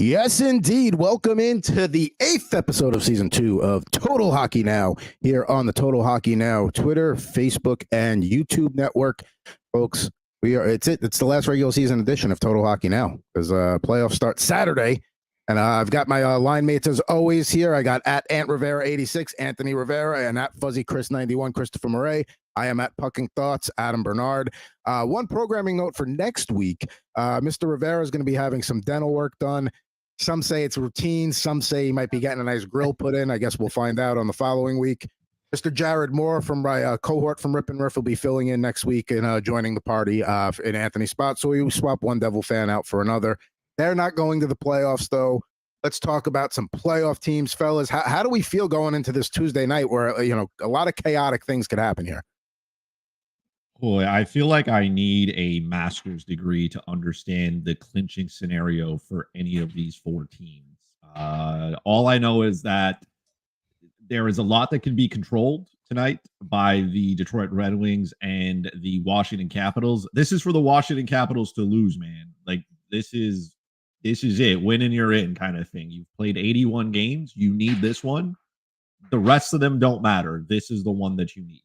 Yes, indeed. Welcome into the 8th episode of season 2 of Total Hockey Now here on the Total Hockey Now Twitter, Facebook, and YouTube network. Folks, it's the last regular season edition of Total Hockey Now because playoffs start Saturday. And I've got my line mates as always here. I got at Ant Rivera 86, Anthony Rivera, and at Fuzzy Chris 91, Christopher Morais. I am at Pucking Thoughts, Adam Bernard. One programming note for next week. Mr. Rivera is going to be having some dental work done. Some say it's routine. Some say he might be getting a nice grill put in. I guess we'll find out on the following week. Mr. Jared Moore from my cohort from Rip and Riff will be filling in next week and joining the party in Anthony's spot. So we swap one Devil fan out for another. They're not going to the playoffs, though. Let's talk about some playoff teams, fellas. How do we feel going into this Tuesday night where, a lot of chaotic things could happen here? Boy, I feel like I need a master's degree to understand the clinching scenario for any of these four teams. All I know is that there is a lot that can be controlled tonight by the Detroit Red Wings and the Washington Capitals. This is for the Washington Capitals to lose, man. Like this is it. Win and you're in kind of thing. You've played 81 games. You need this one. The rest of them don't matter. This is the one that you need.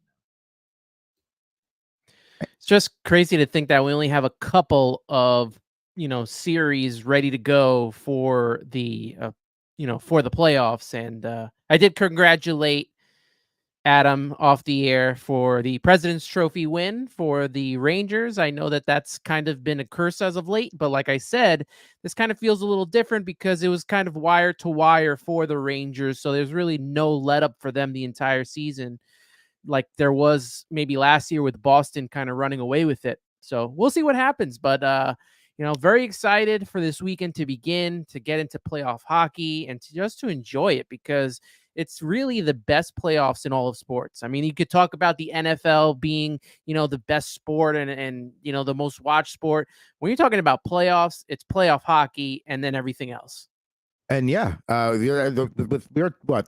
It's just crazy to think that we only have a couple of, series ready to go for the, for the playoffs. And I did congratulate Adam off the air for the President's Trophy win for the Rangers. I know that that's kind of been a curse as of late, but like I said, this kind of feels a little different because it was kind of wire to wire for the Rangers. So there's really no let up for them the entire season, like there was maybe last year with Boston kind of running away with it. So we'll see what happens. But, very excited for this weekend to begin, to get into playoff hockey and to enjoy it because it's really the best playoffs in all of sports. I mean, you could talk about the NFL being, the best sport and the most watched sport. When you're talking about playoffs, it's playoff hockey and then everything else. And we're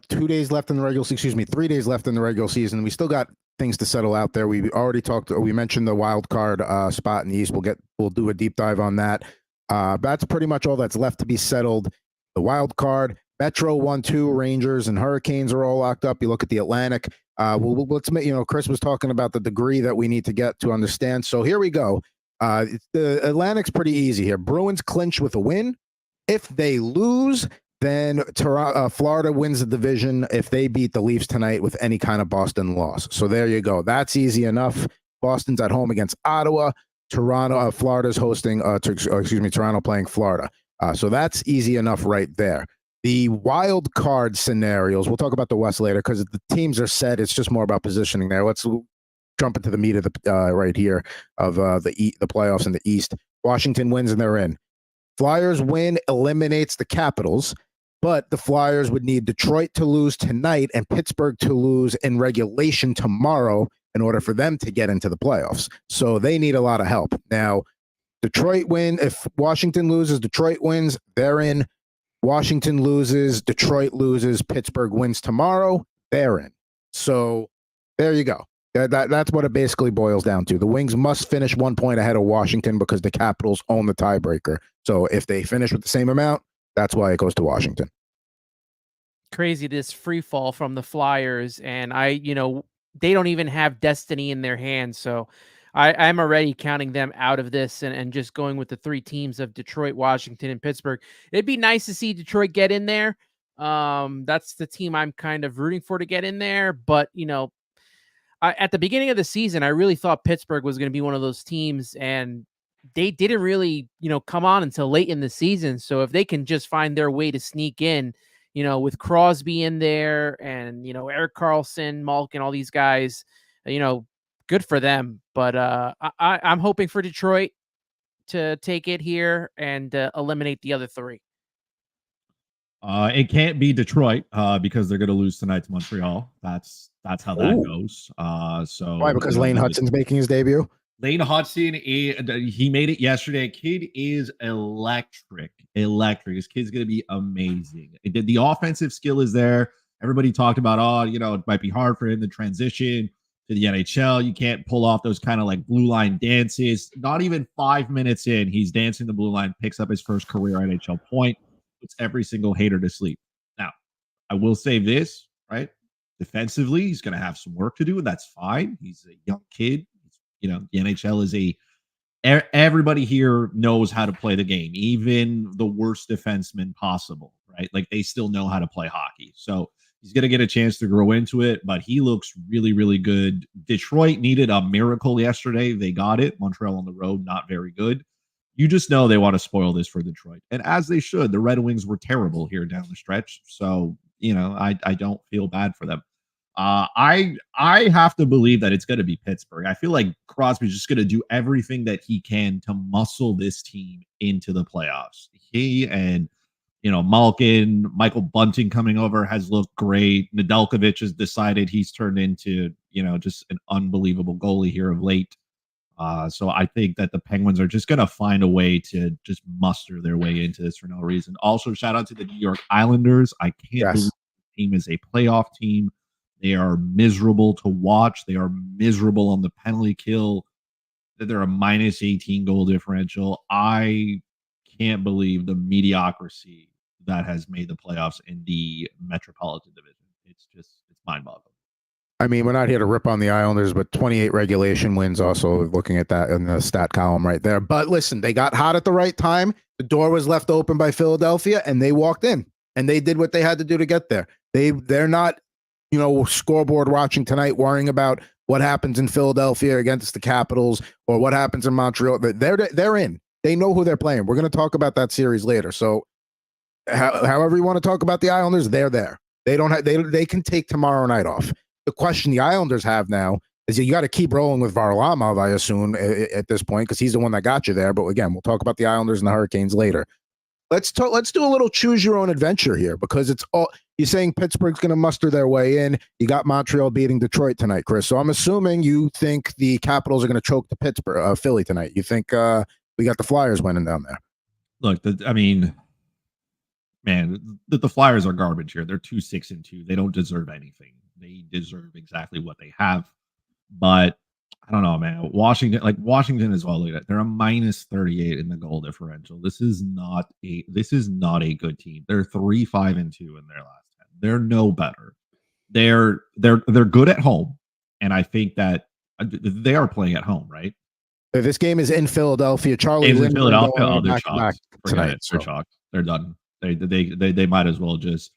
2 days left in the regular season. Excuse me, 3 days left in the regular season. We still got things to settle out there. We already we mentioned the wild card spot in the East. We'll do a deep dive on that. That's pretty much all that's left to be settled. The wild card, Metro 1-2, Rangers and Hurricanes are all locked up. You look at the Atlantic. Let's Chris was talking about the degree that we need to get to understand. So here we go. The Atlantic's pretty easy here. Bruins clinch with a win. If they lose, then Florida wins the division if they beat the Leafs tonight with any kind of Boston loss. So there you go. That's easy enough. Boston's at home against Ottawa. Florida's hosting, Toronto playing Florida. So that's easy enough right there. The wild card scenarios, we'll talk about the West later because the teams are set. It's just more about positioning there. Let's jump into the meat of the right here of the playoffs in the East. Washington wins and they're in. Flyers win, eliminates the Capitals, but the Flyers would need Detroit to lose tonight and Pittsburgh to lose in regulation tomorrow in order for them to get into the playoffs. So they need a lot of help. Now, Detroit win. If Washington loses, Detroit wins, they're in. Washington loses, Detroit loses, Pittsburgh wins tomorrow, they're in. So there you go. That's what it basically boils down to. The Wings must finish 1 point ahead of Washington because the Capitals own the tiebreaker. So if they finish with the same amount, that's why it goes to Washington. Crazy, this free fall from the Flyers. And they don't even have destiny in their hands. So I'm already counting them out of this and just going with the three teams of Detroit, Washington, and Pittsburgh. It'd be nice to see Detroit get in there. That's the team I'm kind of rooting for to get in there. But, at the beginning of the season, I really thought Pittsburgh was going to be one of those teams, and they didn't really, come on until late in the season. So if they can just find their way to sneak in, with Crosby in there and, Erik Karlsson, Malkin, all these guys, good for them. But I'm hoping for Detroit to take it here and eliminate the other three. It can't be Detroit because they're going to lose tonight to Montreal. That's how that goes. Why? Because Lane Hudson's making his debut. Lane Hudson, he made it yesterday. Kid is electric. His kid's going to be amazing. The offensive skill is there. Everybody talked about, it might be hard for him to transition to the NHL. You can't pull off those kind of like blue line dances. Not even 5 minutes in, he's dancing the blue line, picks up his first career NHL point. puts every single hater to sleep. Now, I will say this, right? Defensively, he's going to have some work to do, and that's fine. He's a young kid. The NHL is everybody here knows how to play the game, even the worst defenseman possible, right? Like they still know how to play hockey. So he's going to get a chance to grow into it, but he looks really, really good. Detroit needed a miracle yesterday. They got it. Montreal on the road, not very good. You just know they want to spoil this for Detroit. And as they should. The Red Wings were terrible here down the stretch. So, I don't feel bad for them. I have to believe that it's going to be Pittsburgh. I feel like Crosby's just going to do everything that he can to muscle this team into the playoffs. He and Malkin, Michael Bunting coming over has looked great. Nedeljkovic has decided he's turned into just an unbelievable goalie here of late. So I think that the Penguins are just going to find a way to just muster their way into this for no reason. Also, shout out to the New York Islanders. I can't believe the team is a playoff team. They are miserable to watch. They are miserable on the penalty kill. They're a minus 18 goal differential. I can't believe the mediocrity that has made the playoffs in the Metropolitan Division. It's mind-boggling. I mean, we're not here to rip on the Islanders, but 28 regulation wins, also looking at that in the stat column right there. But listen, they got hot at the right time. The door was left open by Philadelphia, and they walked in, and they did what they had to do to get there. They're not, scoreboard watching tonight, worrying about what happens in Philadelphia against the Capitals or what happens in Montreal. They're in. They know who they're playing. We're going to talk about that series later. So however you want to talk about the Islanders, they're there. They can take tomorrow night off. The question the Islanders have now is you got to keep rolling with Varlamov, I assume, at this point, because he's the one that got you there. But again, we'll talk about the Islanders and the Hurricanes later. Let's do a little choose your own adventure here, because it's all you're saying Pittsburgh's going to muster their way in. You got Montreal beating Detroit tonight, Chris. So I'm assuming you think the Capitals are going to choke the Philly tonight. You think we got the Flyers winning down there? Look, man, the Flyers are garbage here. They're 2-6-2. They don't deserve anything. They deserve exactly what they have. But I don't know, man. Washington as well. They're a minus 38 in the goal differential. This is not a good team. They're 3-5-2 in their last 10. They're no better. They're good at home, and I think that they are playing at home, right? This game is in Philadelphia. Charlie in Philadelphia. Oh, they're shocked. Forget it. They're shocked. They're done. They might as well just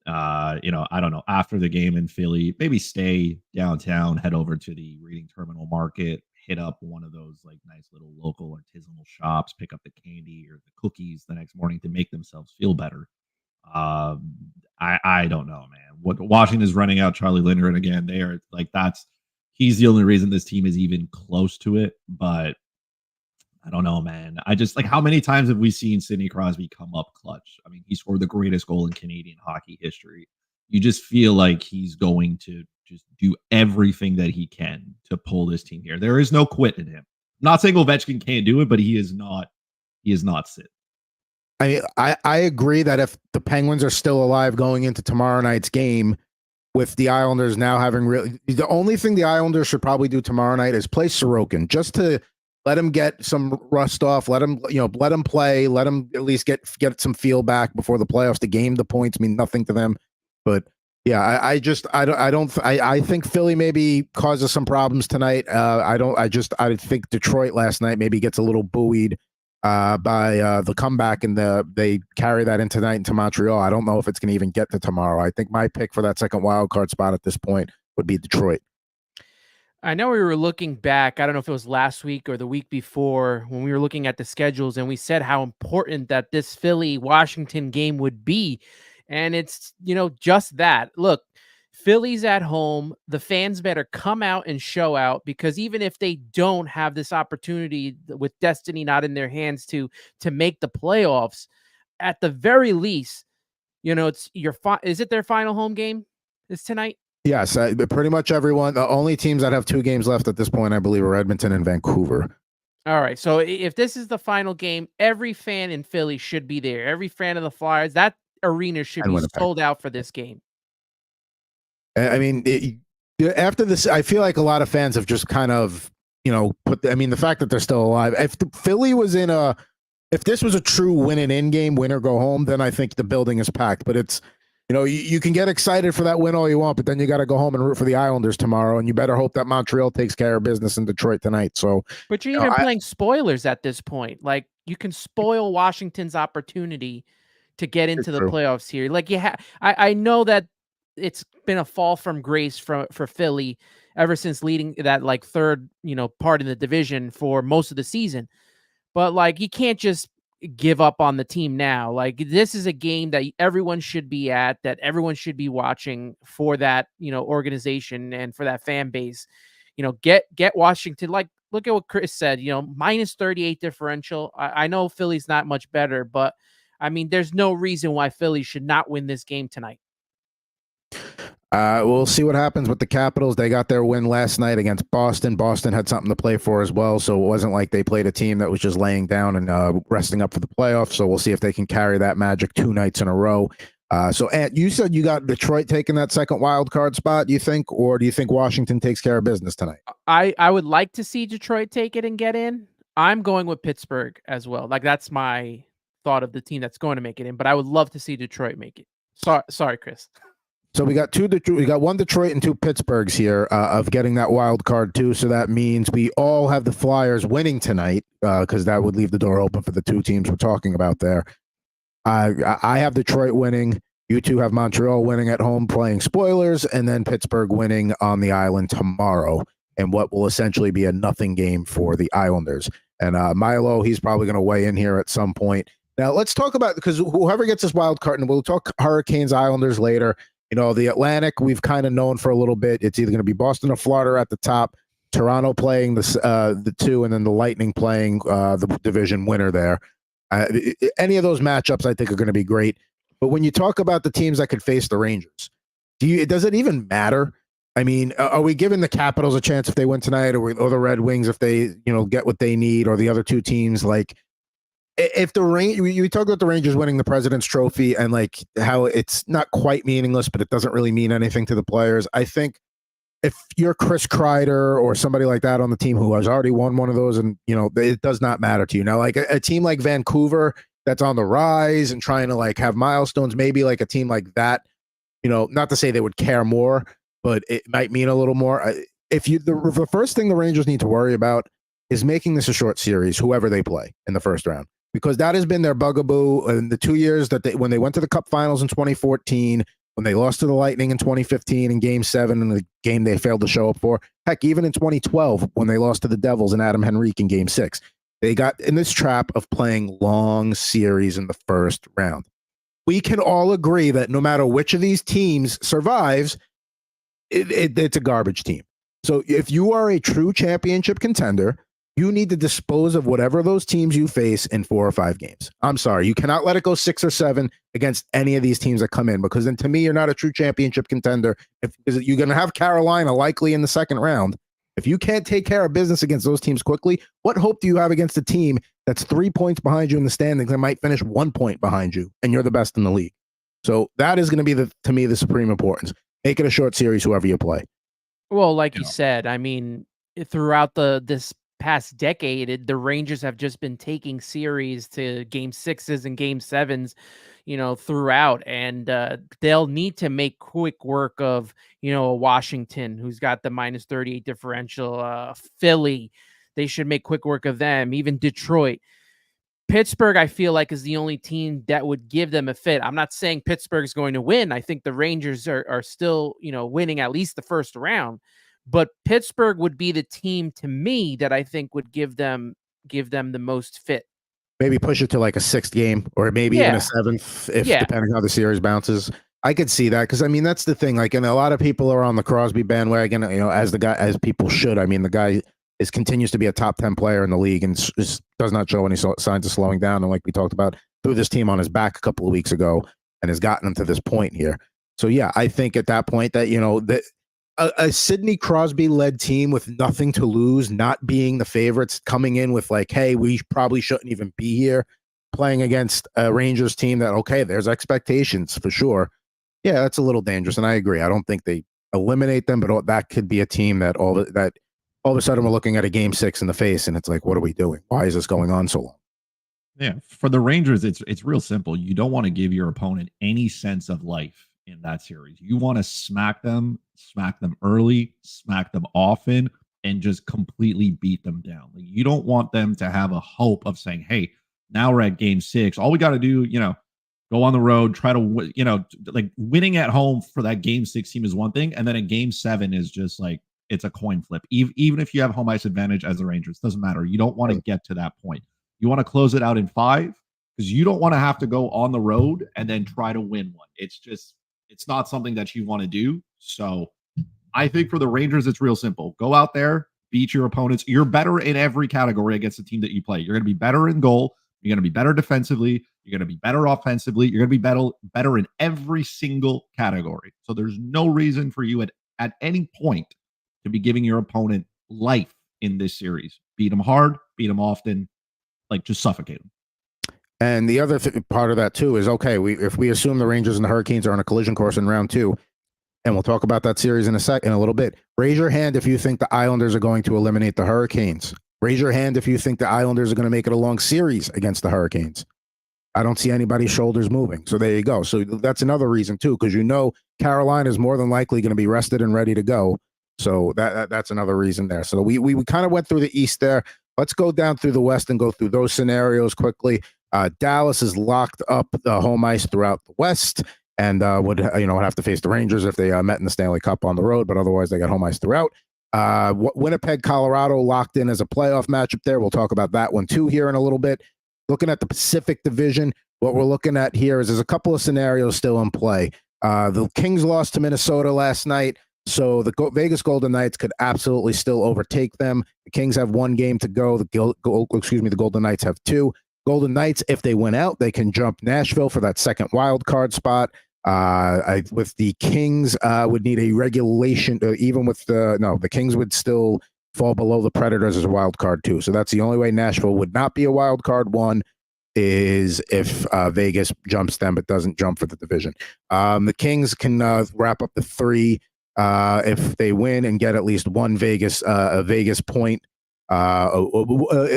I don't know, after the game in Philly, maybe stay downtown, head over to the Reading Terminal Market, hit up one of those like nice little local artisanal shops, pick up the candy or the cookies the next morning to make themselves feel better. I don't know, man. What Washington's running out Charlie Lindgren again. They are like he's the only reason this team is even close to it, but I don't know, man. I just how many times have we seen Sidney Crosby come up clutch? I mean, he scored the greatest goal in Canadian hockey history. You just feel like he's going to just do everything that he can to pull this team here. There is no quit in him. I'm not saying Ovechkin can't do it, but he is not Sid. I agree that if the Penguins are still alive going into tomorrow night's game, with the Islanders now having the only thing the Islanders should probably do tomorrow night is play Sorokin, just to let him get some rust off. Let him play. Let him at least get some feel back before the playoffs. The game, the points mean nothing to them. But yeah, I think Philly maybe causes some problems tonight. I think Detroit last night maybe gets a little buoyed by the comeback, and they carry that into tonight into Montreal. I don't know if it's going to even get to tomorrow. I think my pick for that second wild card spot at this point would be Detroit. I know we were looking back, I don't know if it was last week or the week before, when we were looking at the schedules, and we said how important that this Philly-Washington game would be. And it's, just that. Look, Philly's at home. The fans better come out and show out, because even if they don't have this opportunity with destiny not in their hands to make the playoffs, at the very least, it's is it their final home game is tonight? Yes, pretty much everyone. The only teams that have 2 games left at this point, I believe, are Edmonton and Vancouver. All right. So if this is the final game, every fan in Philly should be there. Every fan of the Flyers, that arena should be sold out for this game. I mean, after this, I feel like a lot of fans have just kind of, the fact that they're still alive. If Philly was in a if this was a true win and in game, win or go home, then I think the building is packed. But it's, you can get excited for that win all you want, but then you got to go home and root for the Islanders tomorrow, and you better hope that Montreal takes care of business in Detroit tonight. So, but you're even playing spoilers at this point. Like, you can spoil Washington's opportunity to get into the playoffs here. Like, I know that it's been a fall from grace for Philly ever since leading that like third, part in the division for most of the season. But like, you can't just give up on the team now. Like, this is a game that everyone should be at, that everyone should be watching for that, organization and for that fan base. Get Washington. Like, look at what Chris said, minus 38 differential. I know Philly's not much better, but I mean, there's no reason why Philly should not win this game tonight. We'll see what happens with the Capitals. They got their win last night against Boston. Boston had something to play for as well, so it wasn't like they played a team that was just laying down and resting up for the playoffs. So we'll see if they can carry that magic 2 nights in a row. So, Ant, you said you got Detroit taking that second wild card spot, you think, or do you think Washington takes care of business tonight? I would like to see Detroit take it and get in. I'm going with Pittsburgh as well. Like, that's my thought of the team that's going to make it in, but I would love to see Detroit make it. Sorry, Chris. So we got one Detroit and 2 Pittsburghs here of getting that wild card too. So that means we all have the Flyers winning tonight because that would leave the door open for the 2 teams we're talking about there. I have Detroit winning. You 2 have Montreal winning at home playing spoilers, and then Pittsburgh winning on the island tomorrow, and what will essentially be a nothing game for the Islanders. And Milo, he's probably going to weigh in here at some point. Now let's talk about, because whoever gets this wild card, and we'll talk Hurricanes, Islanders later. The Atlantic, we've kind of known for a little bit. It's either going to be Boston or Florida at the top, Toronto playing the 2, and then the Lightning playing the division winner there. Any of those matchups, I think, are going to be great. But when you talk about the teams that could face the Rangers, does it even matter? I mean, are we giving the Capitals a chance if they win tonight, or the Red Wings if they get what they need, or the other 2 teams? Like, if you talk about the Rangers winning the President's Trophy and like how it's not quite meaningless, but it doesn't really mean anything to the players. I think if you're Chris Kreider or somebody like that on the team who has already won one of those, and it does not matter to you now. Like a team like Vancouver that's on the rise and trying to like have milestones, maybe like a team like that. Not to say they would care more, but it might mean a little more. The first thing the Rangers need to worry about is making this a short series, whoever they play in the first round. Because that has been their bugaboo in the 2 years when they went to the Cup Finals in 2014, when they lost to the Lightning in 2015 in Game 7 in the game they failed to show up for. Heck, even in 2012 when they lost to the Devils and Adam Henrique in Game 6. They got in this trap of playing long series in the first round. We can all agree that no matter which of these teams survives, it's a garbage team. So if you are a true championship contender, you need to dispose of whatever those teams you face in 4 or 5 games. I'm sorry. You cannot let it go 6 or 7 against any of these teams that come in, because then to me, you're not a true championship contender. You're going to have Carolina likely in the second round. If you can't take care of business against those teams quickly, what hope do you have against a team that's 3 points behind you in the standings and might finish 1 point behind you, and you're the best in the league? So that is going to be, to me, the supreme importance. Make it a short series, whoever you play. Well, like you said, I mean, throughout this past decade, the Rangers have just been taking series to Game 6s and Game 7s, throughout, and they'll need to make quick work of, Washington, who's got the minus 38 differential, Philly. They should make quick work of them, even Detroit. Pittsburgh, I feel like, is the only team that would give them a fit. I'm not saying Pittsburgh's going to win. I think the Rangers are still, winning at least the first round. But Pittsburgh would be the team to me that I think would give them the most fit. Maybe push it to like a 6th game, or maybe even a 7th, depending how the series bounces. I could see that, because I mean that's the thing. Like, and a lot of people are on the Crosby bandwagon, as people should. I mean, the guy continues to be a top 10 player in the league and does not show any signs of slowing down. And like we talked about, threw this team on his back a couple of weeks ago and has gotten him to this point here. So yeah, I think at that point that that. A Sidney Crosby-led team with nothing to lose, not being the favorites, coming in with like, hey, we probably shouldn't even be here, playing against a Rangers team that, okay, there's expectations for sure. Yeah, that's a little dangerous, and I agree. I don't think they eliminate them, but that could be a team that all of a sudden we're looking at a Game 6 in the face, and it's like, what are we doing? Why is this going on so long? Yeah, for the Rangers, it's real simple. You don't want to give your opponent any sense of life in that series. You want to smack them early, smack them often, and just completely beat them down. Like, you don't want them to have a hope of saying, "Hey, now we're at game 6. All we got to do, go on the road, try to, like winning at home for that game 6 team is one thing, and then a game 7 is just like it's a coin flip. Even if you have home ice advantage as the Rangers, doesn't matter. You don't want to get to that point. You want to close it out in 5 because you don't want to have to go on the road and then try to win one. It's not something that you want to do. So I think for the Rangers, it's real simple. Go out there, beat your opponents. You're better in every category against the team that you play. You're going to be better in goal. You're going to be better defensively. You're going to be better offensively. You're going to be better in every single category. So there's no reason for you at any point to be giving your opponent life in this series. Beat them hard, beat them often, like just suffocate them. And the other part of that too is, okay, if we assume the Rangers and the Hurricanes are on a collision course in round 2, and we'll talk about that series in a little bit. Raise your hand if you think the Islanders are going to eliminate the Hurricanes. Raise your hand if you think the Islanders are going to make it a long series against the Hurricanes. I don't see anybody's shoulders moving. So there you go. So that's another reason too, because Carolina is more than likely going to be rested and ready to go. So that's another reason there. So we kind of went through the East there. Let's go down through the West and go through those scenarios quickly. Dallas is locked up the home ice throughout the West, and would have to face the Rangers if they met in the Stanley Cup on the road, but otherwise they got home ice throughout. Winnipeg, Colorado locked in as a playoff matchup there. We'll talk about that one too here in a little bit. Looking at the Pacific Division, what we're looking at here is there's a couple of scenarios still in play. The Kings lost to Minnesota last night, so the Vegas Golden Knights could absolutely still overtake them. The Kings have 1 game to go. The Golden Knights have 2. Golden Knights, if they win out, they can jump Nashville for that second wild card spot. With the Kings, would need a regulation. Even with the Kings would still fall below the Predators as a wild card too. So that's the only way Nashville would not be a wild card one, is if Vegas jumps them but doesn't jump for the division. The Kings can wrap up the 3 if they win and get at least one Vegas point. At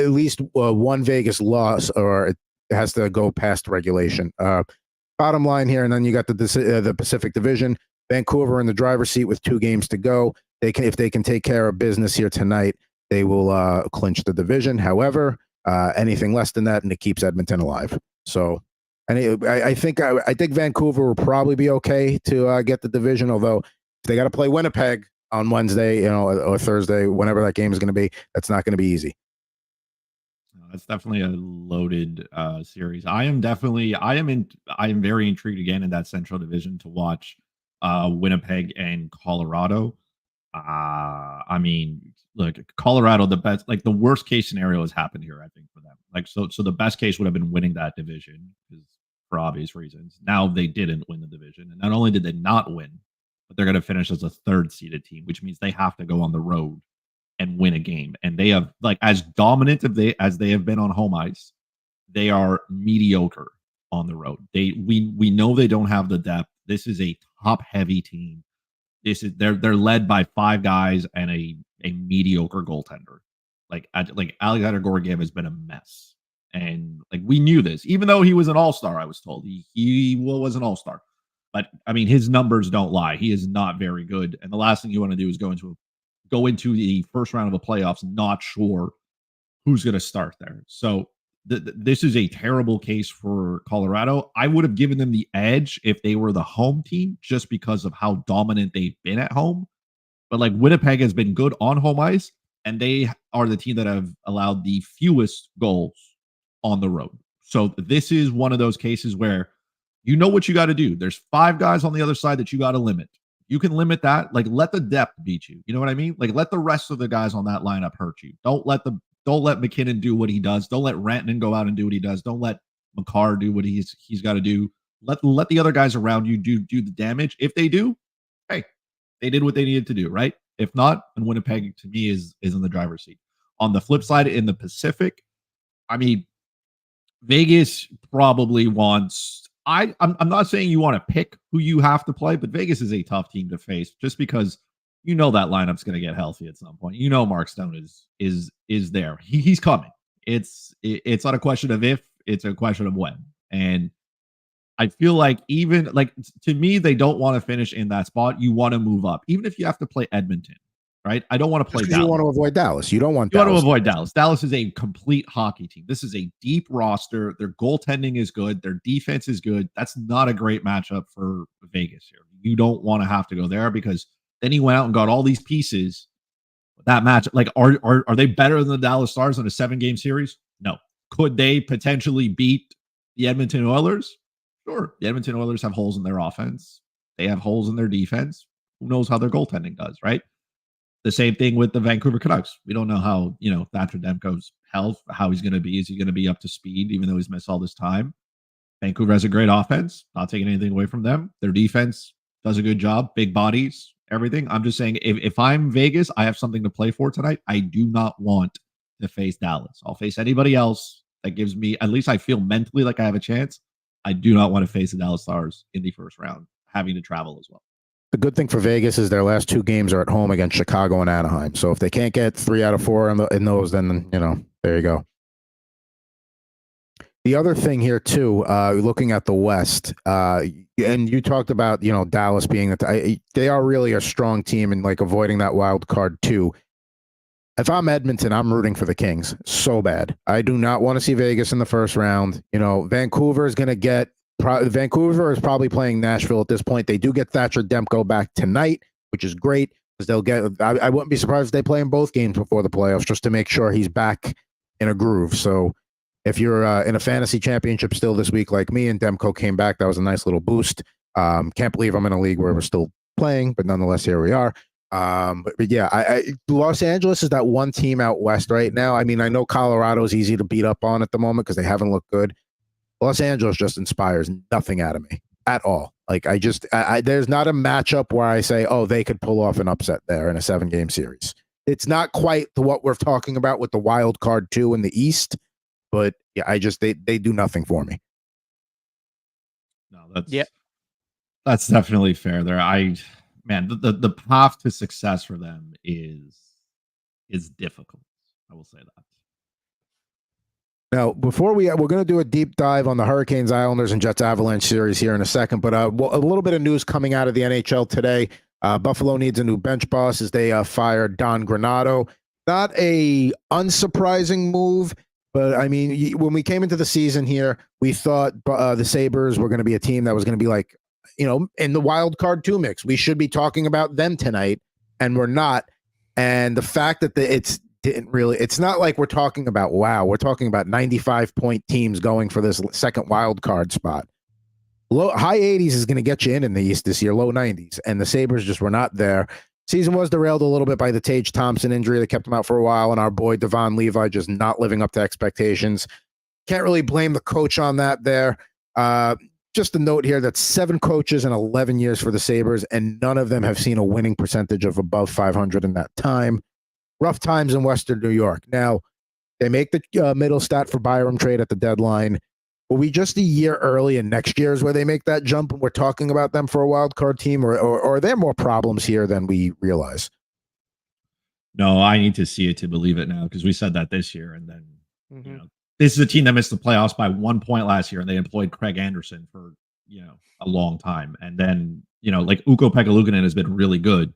least one Vegas loss, or it has to go past regulation. Bottom line here, and then you got the Pacific Division. Vancouver in the driver's seat with 2 games to go. If they can take care of business here tonight, they will clinch the division. However, anything less than that, and it keeps Edmonton alive. So, and I think Vancouver will probably be okay to get the division. Although if they got to play Winnipeg on Wednesday, or Thursday, whenever that game is going to be, that's not going to be easy. It's definitely a loaded series. I am very intrigued again in that Central Division to watch Winnipeg and Colorado. I mean, look, Colorado, the worst case scenario has happened here, I think, for them. So the best case would have been winning that division, because for obvious reasons. Now they didn't win the division, and not only did they not win, but they're going to finish as a 3rd seeded team, which means they have to go on the road and win a game. And they have, as dominant as they have been on home ice, they are mediocre on the road. We know they don't have the depth. This is a top heavy team. They're led by 5 guys and a mediocre goaltender. Alexander Georgiev has been a mess. And we knew this, even though he was an all-star. I was told he was an all-star. But I mean, his numbers don't lie. He is not very good. And the last thing you want to do is go into the first round of the playoffs not sure who's going to start there. So this is a terrible case for Colorado. I would have given them the edge if they were the home team, just because of how dominant they've been at home. But Winnipeg has been good on home ice, and they are the team that have allowed the fewest goals on the road. So this is one of those cases where you know what you got to do. There's 5 guys on the other side that you got to limit. You can limit that. Let the depth beat you. You know what I mean? Let the rest of the guys on that lineup hurt you. Don't let McKinnon do what he does. Don't let Rantanen go out and do what he does. Don't let Makar do what he's got to do. Let the other guys around you do the damage. If they do, hey, they did what they needed to do, right? If not, then Winnipeg to me is in the driver's seat. On the flip side, in the Pacific, I mean, Vegas probably wants. I'm not saying you want to pick who you have to play, but Vegas is a tough team to face, just because that lineup's going to get healthy at some point. Mark Stone is there. He's coming. It's not a question of if It's a question of when. And I feel like even like to me, they don't want to finish in that spot. You want to move up, even if you have to play Edmonton, right? I don't want to play Dallas. You want to avoid Dallas. You don't want You Dallas. want to avoid Dallas. Dallas is a complete hockey team. This is a deep roster. Their goaltending is good. Their defense is good. That's not a great matchup for Vegas here. You don't want to have to go there because then he went out and got all these pieces. That match, like, are they better than the Dallas Stars in a 7-game series? No. Could they potentially beat the Edmonton Oilers? Sure. The Edmonton Oilers have holes in their offense. They have holes in their defense. Who knows how their goaltending does, right? The same thing with the Vancouver Canucks. We don't know how, Thatcher Demko's health, how he's going to be. Is he going to be up to speed, even though he's missed all this time? Vancouver has a great offense. Not taking anything away from them. Their defense does a good job. Big bodies, everything. I'm just saying, if I'm Vegas, I have something to play for tonight. I do not want to face Dallas. I'll face anybody else that gives me, at least I feel mentally like I have a chance. I do not want to face the Dallas Stars in the first round, having to travel as well. The good thing for Vegas is their last 2 games are at home against Chicago and Anaheim. So if they can't get 3 out of 4 in those, then, there you go. The other thing here, too, looking at the West, and you talked about, Dallas being they are really a strong team and like avoiding that wild card, too. If I'm Edmonton, I'm rooting for the Kings so bad. I do not want to see Vegas in the first round. Vancouver is going to get Vancouver is probably playing Nashville at this point. They do get Thatcher Demko back tonight, which is great because they'll get. I wouldn't be surprised if they play in both games before the playoffs just to make sure he's back in a groove. So if you're in a fantasy championship still this week like me and Demko came back, that was a nice little boost. Can't believe I'm in a league where we're still playing, but nonetheless, here we are. But yeah, Los Angeles is that one team out west right now. I mean, I know Colorado is easy to beat up on at the moment because they haven't looked good. Los Angeles just inspires nothing out of me at all. Like there's not a matchup where I say, oh, they could pull off an upset there in a 7-game series. It's not quite what we're talking about with the wild card 2 in the East, but yeah, they do nothing for me. No, that's definitely fair there. The path to success for them is difficult. I will say that. Now, before we're going to do a deep dive on the Hurricanes, Islanders, and Jets-Avalanche series here in a second, but a little bit of news coming out of the NHL today. Buffalo needs a new bench boss as they fired Don Granato. Not a unsurprising move, but I mean, when we came into the season here, we thought the Sabres were going to be a team that was going to be like, in the wild card 2 mix. We should be talking about them tonight, and we're not. And the fact that it's not like we're talking about, we're talking about 95-point teams going for this second wild card spot. High 80s is going to get you in the East this year, low 90s, and the Sabres just were not there. Season was derailed a little bit by the Tage Thompson injury that kept him out for a while, and our boy Devon Levi just not living up to expectations. Can't really blame the coach on that there. Just a note here that 7 coaches in 11 years for the Sabres, and none of them have seen a winning percentage of above 500 in that time. Rough times in Western New York. Now, they make the middle stat for Byram trade at the deadline. Will we just a year early and next year is where they make that jump and we're talking about them for a wild card team, or are there more problems here than we realize? No, I need to see it to believe it now because we said that this year. And then, this is a team that missed the playoffs by 1 point last year and they employed Craig Anderson for, a long time. And then, like Ukko Pekka-Luukkonen has been really good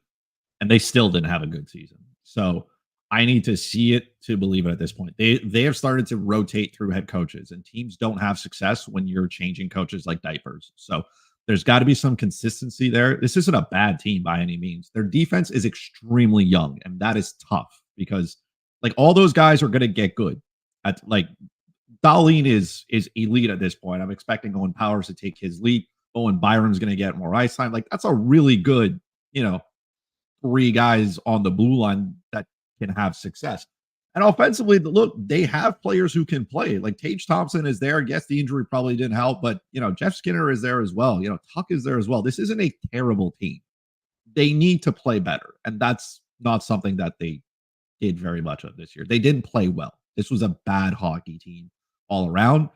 and they still didn't have a good season. So I need to see it to believe it at this point. They have started to rotate through head coaches, and teams don't have success when you're changing coaches like diapers. So there's got to be some consistency there. This isn't a bad team by any means. Their defense is extremely young, and that is tough because like all those guys are going to get good. Dahlin is elite at this point. I'm expecting Owen Powers to take his leap. Owen Byram's going to get more ice time. Like that's a really good, 3 guys on the blue line that can have success. And offensively, look, they have players who can play. Like Tage Thompson is there. Yes, the injury probably didn't help, but Jeff Skinner is there as well. Tuck is there as well. This isn't a terrible team. They need to play better, and that's not something that they did very much of this year. They didn't play well. This was a bad hockey team all around.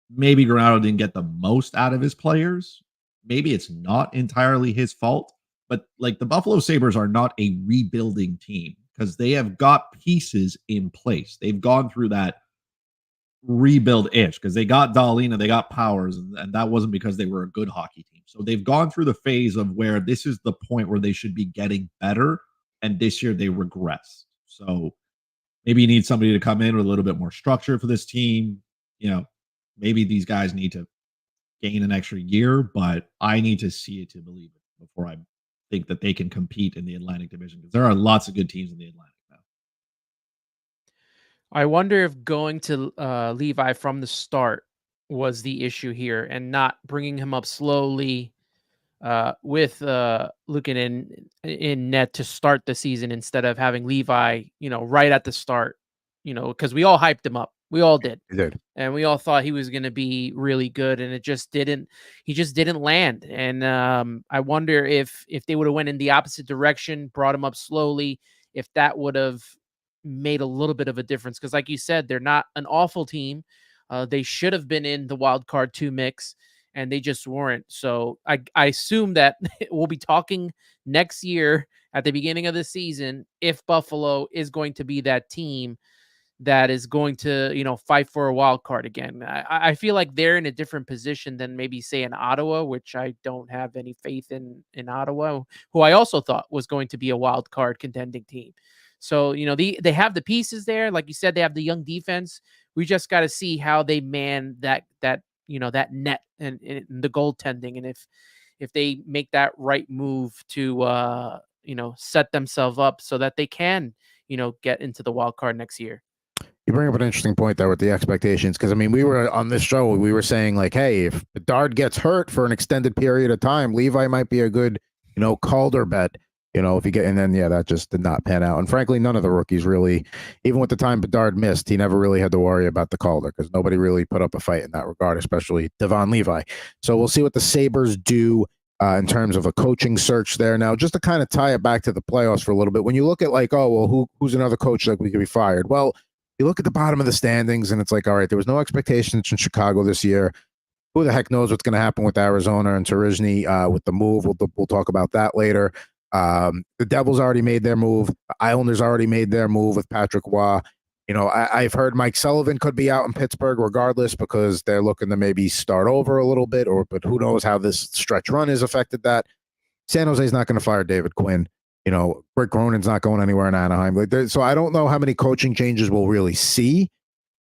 Maybe Granato didn't get the most out of his players. Maybe it's not entirely his fault, but like the Buffalo Sabres are not a rebuilding team because they have got pieces in place. They've gone through that rebuild-ish because they got Dahlina, they got Powers, and that wasn't because they were a good hockey team. So they've gone through the phase of where this is the point where they should be getting better, and this year they regressed. So maybe you need somebody to come in with a little bit more structure for this team. Maybe these guys need to gain an extra year, but I need to see it to believe it before I think that they can compete in the Atlantic Division because there are lots of good teams in the Atlantic now. I wonder if going to Levi from the start was the issue here and not bringing him up slowly with looking in net to start the season instead of having Levi, right at the start, because we all hyped him up. We all did. He did. And we all thought he was going to be really good, and he just didn't land. And I wonder if they would have went in the opposite direction, brought him up slowly, if that would have made a little bit of a difference. Because like you said, they're not an awful team. They should have been in the wild card 2 mix, and they just weren't. So I assume that we'll be talking next year at the beginning of the season if Buffalo is going to be that team that is going to, fight for a wild card again. I feel like they're in a different position than maybe say in Ottawa, which I don't have any faith in Ottawa, who I also thought was going to be a wild card contending team. So, they have the pieces there. Like you said, they have the young defense. We just got to see how they man that net and the goaltending. And if they make that right move to, set themselves up so that they can, get into the wild card next year. You bring up an interesting point there with the expectations, because we were on this show, we were saying like, hey, if Bedard gets hurt for an extended period of time, Levi might be a good, Calder bet, if you get, and then that just did not pan out. And frankly, none of the rookies really, even with the time Bedard missed, he never really had to worry about the Calder because nobody really put up a fight in that regard, especially Devon Levi. So we'll see what the Sabres do in terms of a coaching search there. Now, just to kind of tie it back to the playoffs for a little bit, when you look at like, oh, well, who's another coach that we could be fired? Well, you look at the bottom of the standings and it's like, all right, there was no expectations in Chicago this year. Who the heck knows what's going to happen with Arizona and Turizny with the move? We'll talk about that later. The Devils already made their move. The Islanders already made their move with Patrick Waugh. I've heard Mike Sullivan could be out in Pittsburgh regardless because they're looking to maybe start over a little bit, but who knows how this stretch run has affected that. San Jose's not going to fire David Quinn. Rick Cronin's not going anywhere in Anaheim. So I don't know how many coaching changes we'll really see.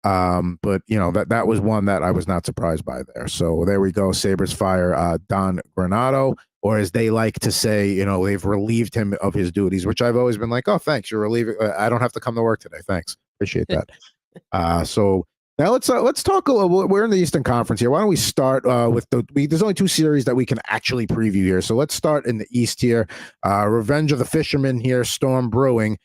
But that was one that I was not surprised by there. So there we go. Sabres fire Don Granato, or as they like to say, they've relieved him of his duties, which I've always been like, oh, thanks, you're relieving. I don't have to come to work today. Thanks, appreciate that. So now let's talk a little. We're in the Eastern Conference here. Why don't we start with there's only 2 series that we can actually preview here. So let's start in the East here. Revenge of the Fishermen here, Storm Brewing.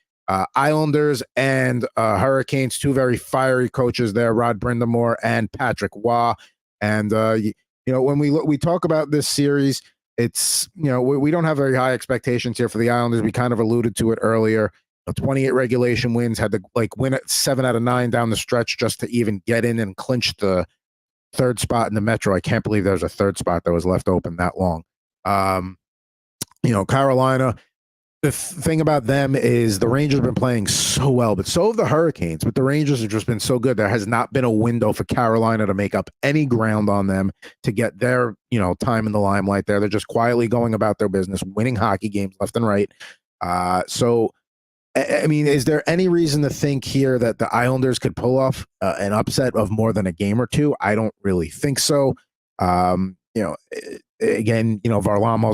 Islanders and Hurricanes, 2 very fiery coaches there, Rod Brindamore and Patrick Waugh. And when we talk about this series, it's we don't have very high expectations here for the Islanders. We kind of alluded to it earlier. 28 regulation wins, had to win at 7 out of 9 down the stretch just to even get in and clinch the 3rd spot in the Metro. I can't believe there's a 3rd spot that was left open that long. Carolina. The thing about them is the Rangers have been playing so well, but so have the Hurricanes. But the Rangers have just been so good. There has not been a window for Carolina to make up any ground on them to get their, time in the limelight there. They're just quietly going about their business, winning hockey games left and right. Is there any reason to think here that the Islanders could pull off an upset of more than a game or 2? I don't really think so. Varlamov's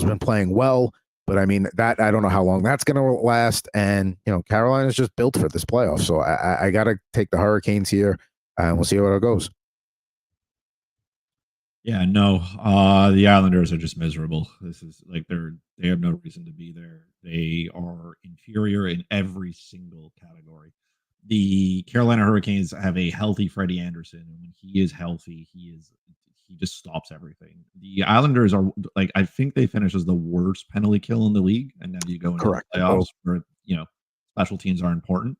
been playing well. But that I don't know how long that's going to last. And, Carolina's just built for this playoff. So I got to take the Hurricanes here and we'll see how it goes. Yeah, no, the Islanders are just miserable. This is like they have no reason to be there. They are inferior in every single category. The Carolina Hurricanes have a healthy Freddie Anderson. And when he is healthy, he just stops everything. The Islanders are I think they finish as the worst penalty kill in the league. And now you go into the playoffs where, special teams are important.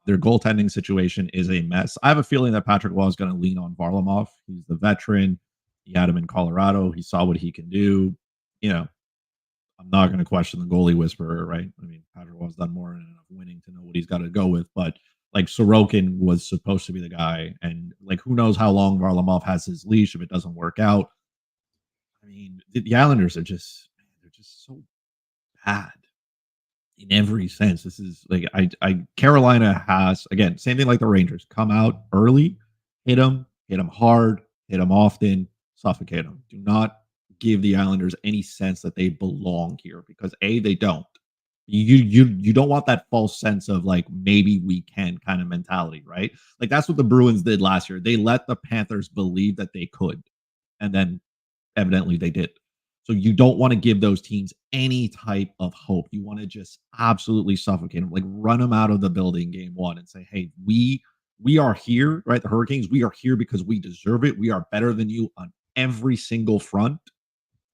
Their goaltending situation is a mess. I have a feeling that Patrick Waugh is going to lean on Varlamov. He's the veteran. He had him in Colorado. He saw what he can do. I'm not going to question the goalie whisperer, right? Patrick Waugh's done more than enough winning to know what he's got to go with. But Like Sorokin was supposed to be the guy, and like who knows how long Varlamov has his leash if it doesn't work out. I mean, the Islanders are they're just so bad in every sense. This is like Carolina has, again, same thing like the Rangers, come out early, hit them hard, hit them often, suffocate them. Do not give the Islanders any sense that they belong here, because they don't. You don't want that false sense of like maybe we can kind of mentality, right? Like that's what the Bruins did last year. They let the Panthers believe that they could, and then evidently they did. So you don't want to give those teams any type of hope. You want to just absolutely suffocate them, like run them out of the building game one and say, hey, we are here, right? The Hurricanes, we are here because we deserve it. We are better than you on every single front.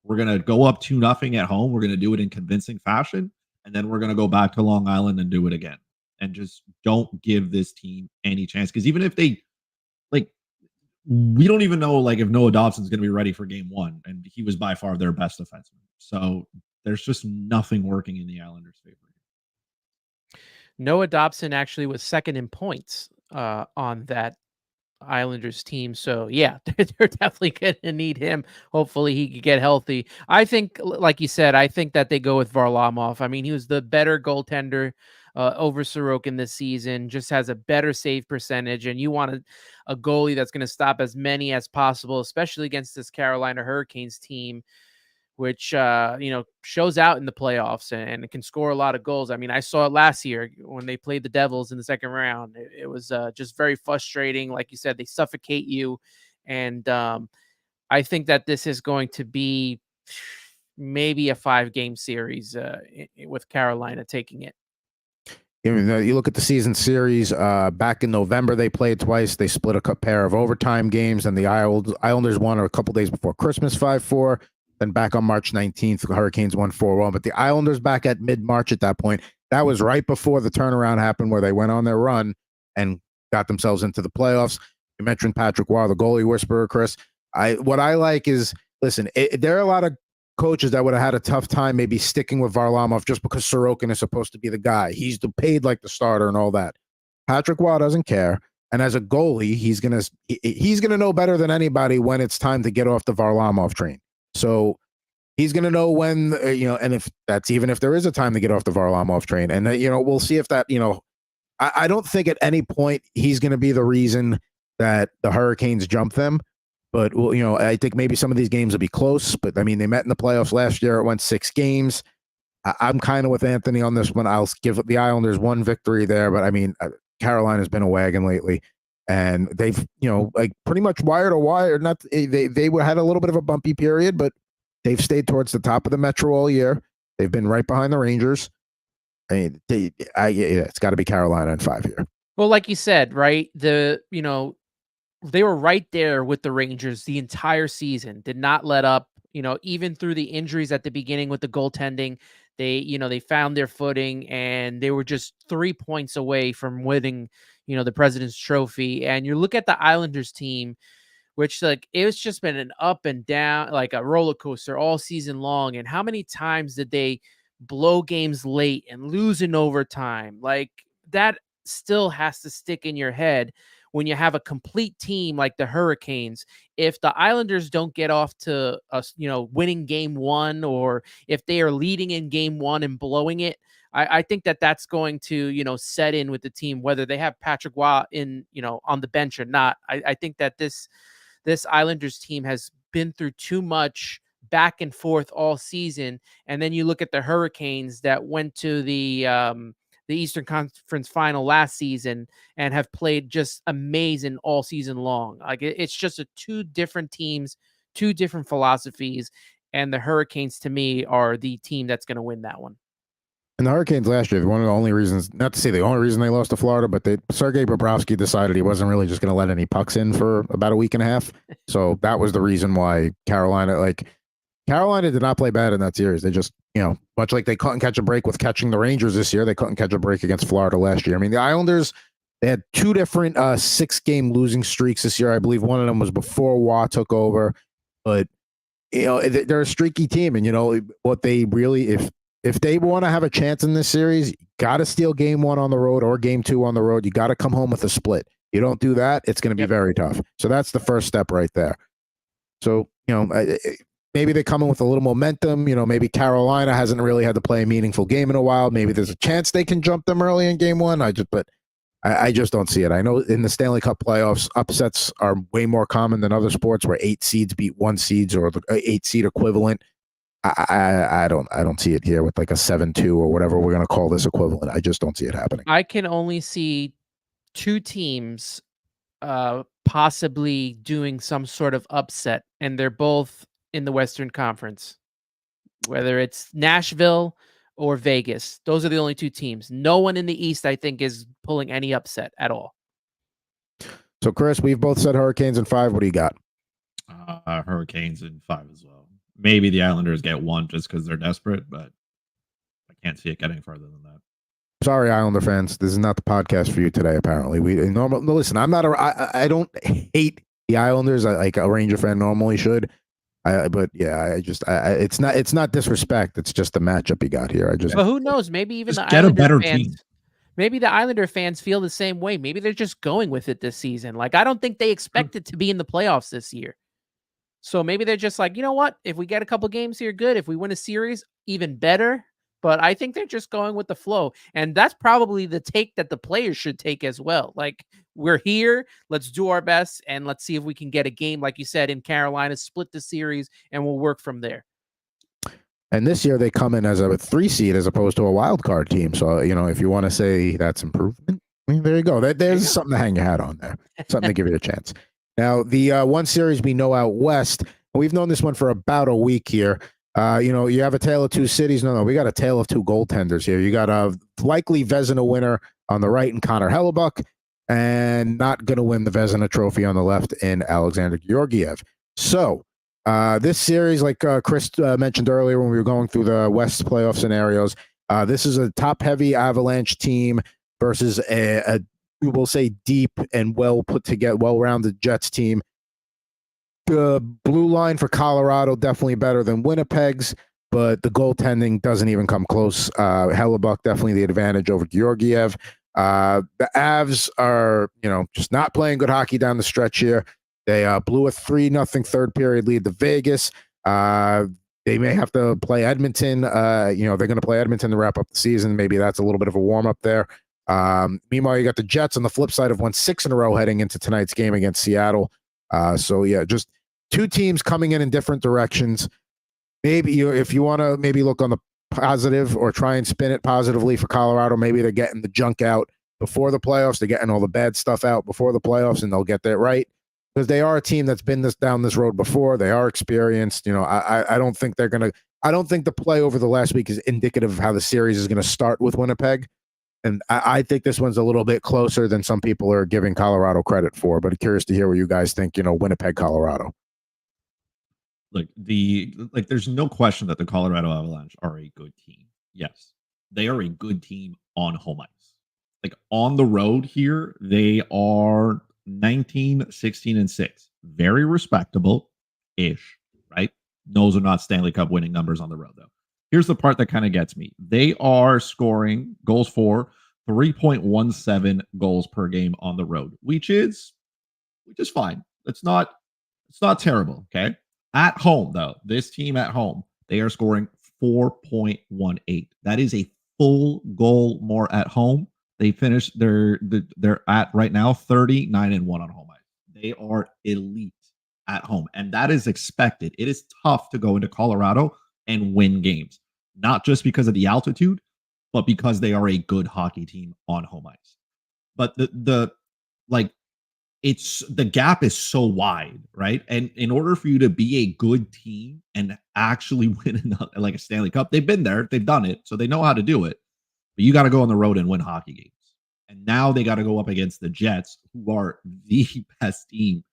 We're going to go up 2-0 at home. We're going to do it in convincing fashion. And then we're going to go back to Long Island and do it again. And just don't give this team any chance. Because even if they, like, we don't even know, like, if Noah Dobson's going to be ready for game one. And he was by far their best defenseman. So there's just nothing working in the Islanders' favor. Noah Dobson actually was second in points on that Islanders team. So yeah, they're definitely going to need him. Hopefully he could get healthy. I think, like you said, I think that they go with Varlamov. I mean, he was the better goaltender over Sorokin this season, just has a better save percentage. And you want a goalie that's going to stop as many as possible, especially against this Carolina Hurricanes team, which, shows out in the playoffs and can score a lot of goals. I mean, I saw it last year when they played the Devils in the second round. It was just very frustrating. Like you said, they suffocate you. And I think that this is going to be maybe a 5-game series with Carolina taking it. You look at the season series, back in November, they played twice. They split a pair of overtime games, and the Islanders won a couple days before Christmas 5-4. Then back on March 19th, the Hurricanes won 4-1. But the Islanders back at mid-March at that point, that was right before the turnaround happened where they went on their run and got themselves into the playoffs. You mentioned Patrick Roy, the goalie whisperer, Chris. What I like is, listen, there are a lot of coaches that would have had a tough time maybe sticking with Varlamov just because Sorokin is supposed to be the guy. He's paid like the starter and all that. Patrick Roy doesn't care. And as a goalie, he's gonna know better than anybody when it's time to get off the Varlamov train. So he's going to know when, and if that's even if there is a time to get off the Varlamov train. And, we'll see if that, I don't think at any point he's going to be the reason that the Hurricanes jump them. But, I think maybe some of these games will be close. But, I mean, they met in the playoffs last year. It went 6 games. I'm kind of with Anthony on this one. I'll give the Islanders one victory there. But, I mean, Carolina's been a wagon lately. And they've, like pretty much wire to wire. Not they had a little bit of a bumpy period, but they've stayed towards the top of the Metro all year. They've been right behind the Rangers. I mean, it's got to be Carolina in 5 here. Well, like you said, right? They were right there with the Rangers the entire season. Did not let up. Even through the injuries at the beginning with the goaltending, they found their footing, and they were just 3 points away from winning, the President's Trophy. And you look at the Islanders team, which it's just been an up and down, like a roller coaster all season long. And how many times did they blow games late and lose in overtime? Like that still has to stick in your head when you have a complete team like the Hurricanes. If the Islanders don't get off to winning game one, or if they are leading in game one and blowing it, I think that's going to, set in with the team, whether they have Patrick Roy in, on the bench or not. I think that this Islanders team has been through too much back and forth all season. And then you look at the Hurricanes that went to the Eastern Conference Final last season and have played just amazing all season long. Like it's just two different teams, two different philosophies. And the Hurricanes, to me, are the team that's going to win that one. And the Hurricanes last year, one of the only reasons, not to say the only reason they lost to Florida, but Sergei Bobrovsky decided he wasn't really just going to let any pucks in for about a week and a half. So that was the reason why Carolina did not play bad in that series. They just, much like they couldn't catch a break with catching the Rangers this year, they couldn't catch a break against Florida last year. I mean, the Islanders, they had 2 different 6-game losing streaks this year. I believe one of them was before Waugh took over. But, they're a streaky team. And, what they really, if if they want to have a chance in this series, got to steal game 1 on the road or game 2 on the road. You got to come home with a split. You don't do that, it's going to be very tough. So that's the first step right there. So, maybe they come in with a little momentum. Maybe Carolina hasn't really had to play a meaningful game in a while. Maybe there's a chance they can jump them early in game 1. I just don't see it. I know in the Stanley Cup playoffs, upsets are way more common than other sports where 8 seeds beat 1 seeds or the 8 seed equivalent. I don't see it here with like a 7-2 or whatever we're going to call this equivalent. I just don't see it happening. I can only see 2 teams possibly doing some sort of upset, and they're both in the Western Conference, whether it's Nashville or Vegas. Those are the only 2 teams. No one in the East, I think, is pulling any upset at all. So, Chris, we've both said Hurricanes in 5. What do you got? Hurricanes in 5 as well. Maybe the Islanders get 1 just because they're desperate, but I can't see it getting further than that. Sorry, Islander fans. This is not the podcast for you today. Apparently, listen. I don't hate the Islanders like a Ranger fan normally should. But yeah, it's not disrespect. It's just the matchup you got here. But who knows? Maybe even just the get Islander a better fans, team. Maybe the Islander fans feel the same way. Maybe they're just going with it this season. Like, I don't think they expected to be in the playoffs this year. So maybe they're just like, you know what? If we get a couple games here, good. If we win a series, even better. But I think they're just going with the flow. And that's probably the take that the players should take as well. Like, we're here. Let's do our best. And let's see if we can get a game, like you said, in Carolina, split the series, and we'll work from there. And this year they come in as a 3 seed as opposed to a wild card team. So, if you want to say that's improvement, there you go. There's something to hang your hat on there. Something to give you a chance. Now, the one series we know out west, we've known this one for about a week here. You have a tale of 2 cities. No, we got a tale of 2 goaltenders here. You got a likely Vezina winner on the right in Connor Hellebuck, and not going to win the Vezina trophy on the left in Alexander Georgiev. So this series, like Chris mentioned earlier when we were going through the West playoff scenarios, this is a top-heavy Avalanche team versus a we will say deep and well put together, well-rounded Jets team. The blue line for Colorado definitely better than Winnipeg's, but the goaltending doesn't even come close. Hellebuck definitely the advantage over Georgiev. The Avs are, just not playing good hockey down the stretch here. They blew a 3-0 third period lead to Vegas. They may have to play Edmonton. They're going to play Edmonton to wrap up the season. Maybe that's a little bit of a warm-up there. Meanwhile, you got the Jets on the flip side have won 6 in a row heading into tonight's game against Seattle. Just 2 teams coming in different directions. Maybe if you want to maybe look on the positive or try and spin it positively for Colorado, maybe they're getting the junk out before the playoffs. They're getting all the bad stuff out before the playoffs, and they'll get that right because they are a team that's been down this road before. They are experienced. I don't think they're gonna. I don't think the play over the last week is indicative of how the series is going to start with Winnipeg. And I think this one's a little bit closer than some people are giving Colorado credit for. But I'm curious to hear what you guys think. Winnipeg, Colorado. There's no question that the Colorado Avalanche are a good team. Yes, they are a good team on home ice. Like on the road here, they are 19, 16, and 6. Very respectable-ish, right? Those are not Stanley Cup winning numbers on the road, though. Here's the part that kind of gets me. They are scoring goals for 3.17 goals per game on the road, which is fine. It's not terrible, okay? At home, though, this team at home, they are scoring 4.18. That is a full goal more at home. They finished they're at right now 39-1 on home ice. They are elite at home, and that is expected. It is tough to go into Colorado and win games, not just because of the altitude, but because they are a good hockey team on home ice. But the gap is so wide, right? And in order for you to be a good team and actually win a Stanley Cup, they've been there, they've done it, so they know how to do it. But you got to go on the road and win hockey games. And now they got to go up against the Jets, who are the best team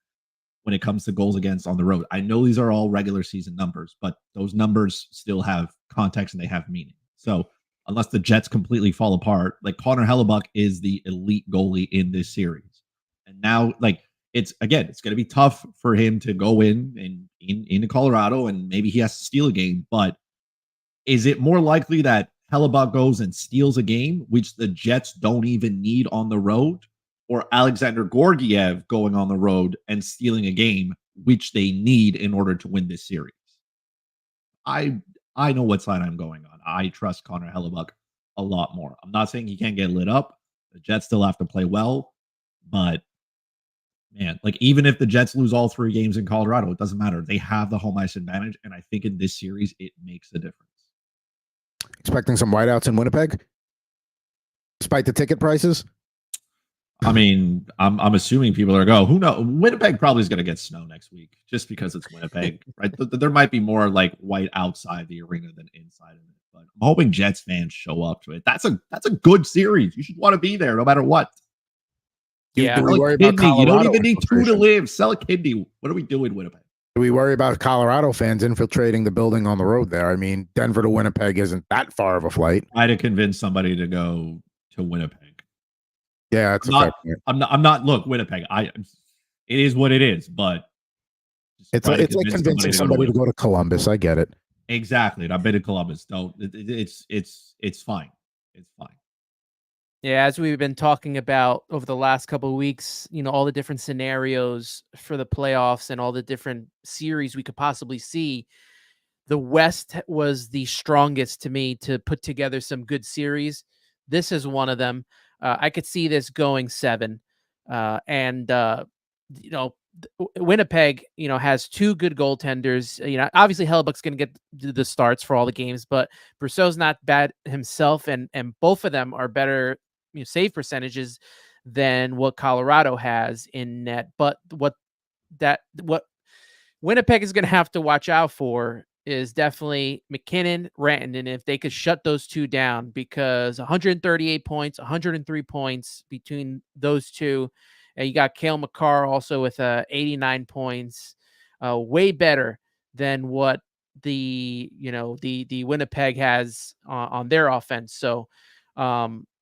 when it comes to goals against on the road. I know these are all regular season numbers, but those numbers still have context and they have meaning. So unless the Jets completely fall apart, like Connor Hellebuck is the elite goalie in this series. And now, it's going to be tough for him to go into Colorado, and maybe he has to steal a game, but Is it more likely that Hellebuck goes and steals a game, which the Jets don't even need on the road, or Alexander Gorgiev going on the road and stealing a game, which they need in order to win this series? I I know what side I'm going on. I trust Connor Hellebuck a lot more. I'm not saying he can't get lit up. The Jets still have to play well, but man, like even if the Jets lose all 3 games in Colorado, it doesn't matter. They have the home ice advantage, and I think in this series it makes a difference. Expecting some whiteouts in Winnipeg, despite the ticket prices. I mean, I'm assuming people are who knows? Winnipeg probably is going to get snow next week just because it's Winnipeg, right? There might be more like white outside the arena than inside of it. But I'm hoping Jets fans show up to it. That's a good series. You should want to be there no matter what. Yeah. Do we worry about Kidney. You don't Colorado even need 2 to infiltration? live. Sell a kidney. What are we doing, Winnipeg? Do we worry about Colorado fans infiltrating the building on the road there? I mean, Denver to Winnipeg isn't that far of a flight. Try to convince somebody to go to Winnipeg. Yeah, that's I'm not. Look, Winnipeg. It is what it is. But it's like convincing somebody to go to Columbus. I get it. Exactly. And I've been to Columbus. Don't. It's fine. It's fine. Yeah, as we've been talking about over the last couple of weeks, all the different scenarios for the playoffs and all the different series we could possibly see, the West was the strongest to me to put together some good series. This is one of them. I could see this going 7. Winnipeg, has 2 good goaltenders. Obviously Hellebuck's going to get the starts for all the games, but Brousseau's not bad himself, and both of them are better save percentages than what Colorado has in net. But what Winnipeg is going to have to watch out for is definitely McKinnon, Rantanen, if they could shut those 2 down, because 138 points, 103 points between those 2. And you got Cale Makar also with 89 points, way better than what the Winnipeg has on their offense. So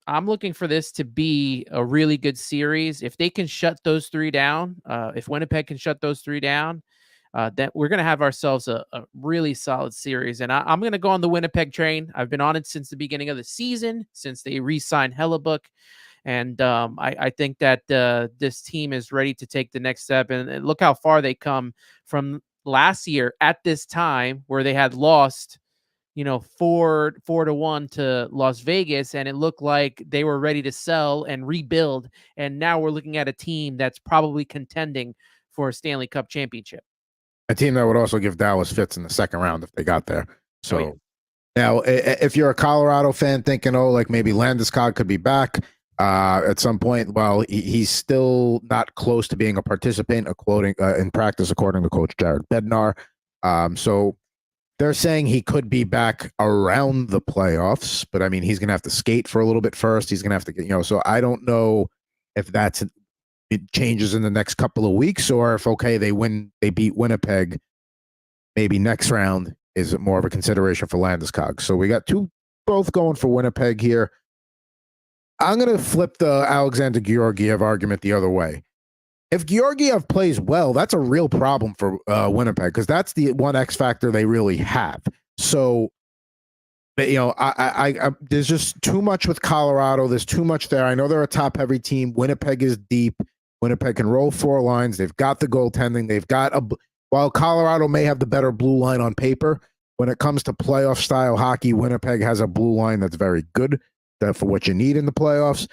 I'm looking for this to be a really good series. If they can shut those 3 down, if Winnipeg can shut those 3 down, that we're going to have ourselves a really solid series. And I'm going to go on the Winnipeg train. I've been on it since the beginning of the season, since they re-signed Hellebuck. And I think that this team is ready to take the next step. And look how far they come from last year at this time, where they had lost 4-1 to Las Vegas, and it looked like they were ready to sell and rebuild. And now we're looking at a team that's probably contending for a Stanley Cup championship. A team that would also give Dallas fits in the second round if they got there. So yeah. Now, if you're a Colorado fan thinking, like maybe Landeskog could be back at some point, well, he's still not close to being a participant in practice, according to Coach Jared Bednar. So they're saying he could be back around the playoffs, but I mean, he's going to have to skate for a little bit first. He's going to have to get, so I don't know if it changes in the next couple of weeks, or if, they beat Winnipeg, maybe next round is more of a consideration for Landeskog. So we got both going for Winnipeg here. I'm going to flip the Alexander Georgiev argument the other way. If Georgiev plays well, that's a real problem for Winnipeg, because that's the one X factor they really have. So, I there's just too much with Colorado. There's too much there. I know they're a top-heavy team. Winnipeg is deep. Winnipeg can roll 4 lines. They've got the goaltending. They've got while Colorado may have the better blue line on paper, when it comes to playoff-style hockey, Winnipeg has a blue line that's very good for what you need in the playoffs.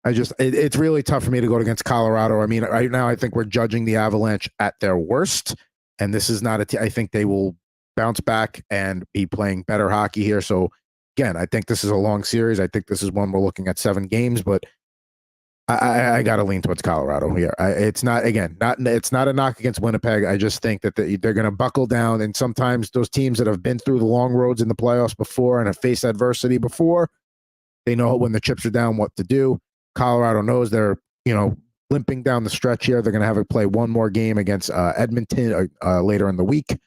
It's really tough for me to go against Colorado. I mean, right now, I think we're judging the Avalanche at their worst, and this is not I think they will bounce back and be playing better hockey here. So, again, I think this is a long series. I think this is one we're looking at 7 games, but I got to lean towards Colorado here. It's not a knock against Winnipeg. I just think that they're going to buckle down, and sometimes those teams that have been through the long roads in the playoffs before and have faced adversity before, they know when the chips are down what to do. Colorado knows they're, limping down the stretch here. They're going to have to play one more game against Edmonton later in the week.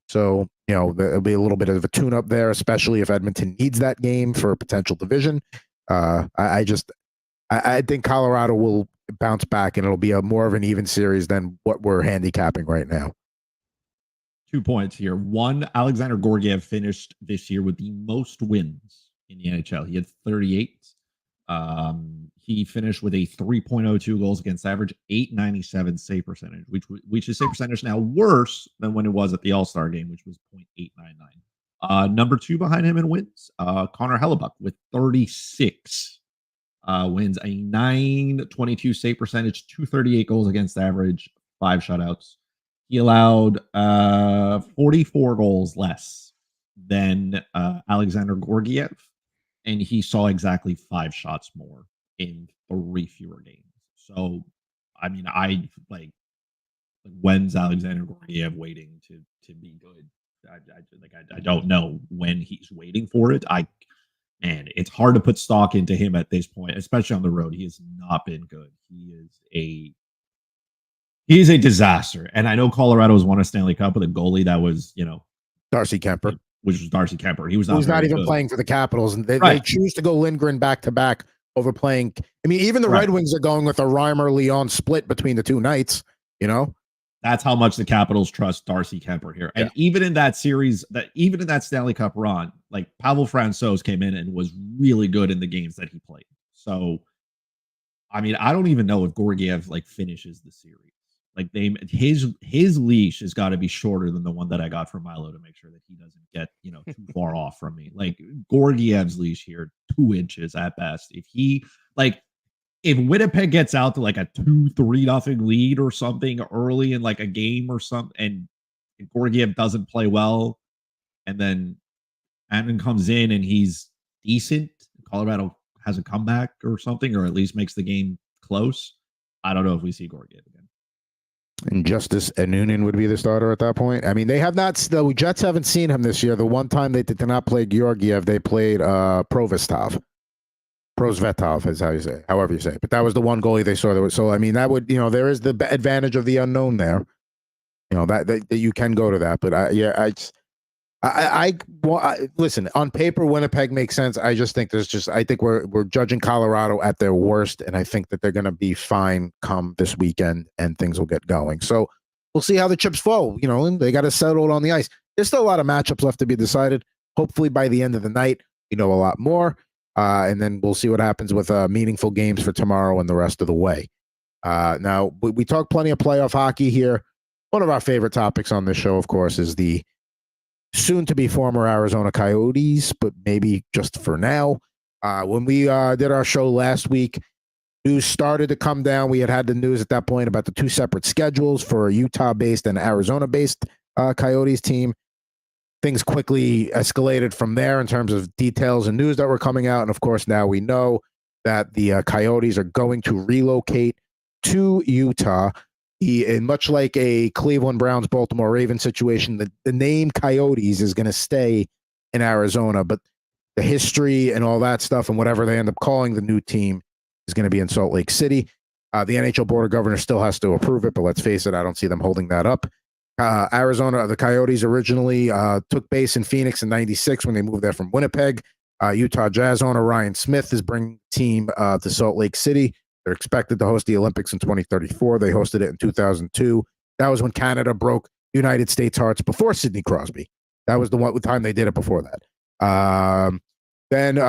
So, there'll be a little bit of a tune-up there, especially if Edmonton needs that game for a potential division. I think Colorado will bounce back, and it'll be more of an even series than what we're handicapping right now. 2 points here. One, Alexander Gorgiev finished this year with the most wins in the NHL. He had 38. He finished with a 3.02 goals against average, 897 save percentage, which is save percentage now worse than when it was at the All-Star game, which was 0.899. Number 2 behind him in wins, Connor Hellebuck with 36 wins, a 922 save percentage, 238 goals against average, 5 shutouts. He allowed 44 goals less than Alexander Gorgiev, and he saw exactly 5 shots more in 3 fewer games. So, I mean, when's Alexander Gorgiev waiting to be good? I don't know when he's waiting for it. Man, it's hard to put stock into him at this point, especially on the road. He has not been good. He is a disaster. And I know Colorado's won a Stanley Cup with a goalie that was, Darcy Kemper, which was Darcy Kemper. He was not even good. playing for the Capitals, and they choose to go Lindgren back to back over playing. I mean, even the Red Wings are going with a Reimer-Leon split between the 2 nights. That's how much the Capitals trust Darcy Kemper here. And even in that series, even in that Stanley Cup run, like Pavel Francouz came in and was really good in the games that he played. So, I mean, I don't even know if Gorgiev finishes the series. His leash has got to be shorter than the one that I got from Milo to make sure that he doesn't get too far off from me. Like Gorgiev's leash here, 2 inches at best. If Winnipeg gets out to a 2-3-0 lead or something early in a game or something, and Gorgiev doesn't play well, and then Anton comes in and he's decent, Colorado has a comeback or something, or at least makes the game close, I don't know if we see Gorgiev again. And Justice Anunin would be the starter at that point. I mean, they have not. The Jets haven't seen him this year. The one time they did not play Georgiev, they played Prosvetov is how you say, however you say it. But that was the one goalie they saw. So I mean, that would there is the advantage of the unknown there. That you can go to that. But I listen, on paper, Winnipeg makes sense. I just think I think we're judging Colorado at their worst, and I think that they're going to be fine come this weekend, and things will get going. So we'll see how the chips fall. And they got to settle it on the ice. There's still a lot of matchups left to be decided. Hopefully, by the end of the night, we know a lot more, and then we'll see what happens with meaningful games for tomorrow and the rest of the way. Now we talk plenty of playoff hockey here. One of our favorite topics on this show, of course, is the soon-to-be former Arizona Coyotes, but maybe just for now. When we did our show last week, news started to come down. We had the news at that point about the 2 separate schedules for a Utah-based and Arizona-based Coyotes team. Things quickly escalated from there in terms of details and news that were coming out. And, of course, now we know that the Coyotes are going to relocate to Utah. And much like a Cleveland Browns, Baltimore Ravens situation, the name Coyotes is going to stay in Arizona, but the history and all that stuff and whatever they end up calling the new team is going to be in Salt Lake City. The NHL Board of Governors still has to approve it, but let's face it, I don't see them holding that up. Arizona, the Coyotes originally took base in Phoenix in '96 when they moved there from Winnipeg. Utah Jazz owner Ryan Smith is bringing the team to Salt Lake City. They're expected to host the Olympics in 2034. They hosted it in 2002. That was when Canada broke United States hearts before Sidney Crosby. That was the time they did it before that. Then,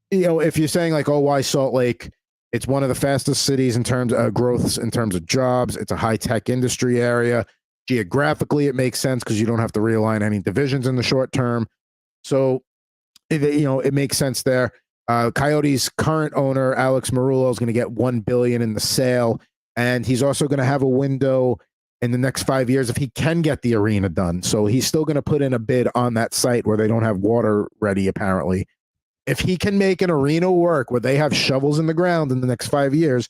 if you're saying why Salt Lake? It's one of the fastest cities in terms of growth, in terms of jobs. It's a high-tech industry area. Geographically, it makes sense because you don't have to realign any divisions in the short term. So, it makes sense there. Coyotes' current owner, Alex Marullo, is going to get $1 billion in the sale, and he's also going to have a window in the next 5 years if he can get the arena done. So he's still going to put in a bid on that site where they don't have water ready, apparently. If he can make an arena work where they have shovels in the ground in the next 5 years,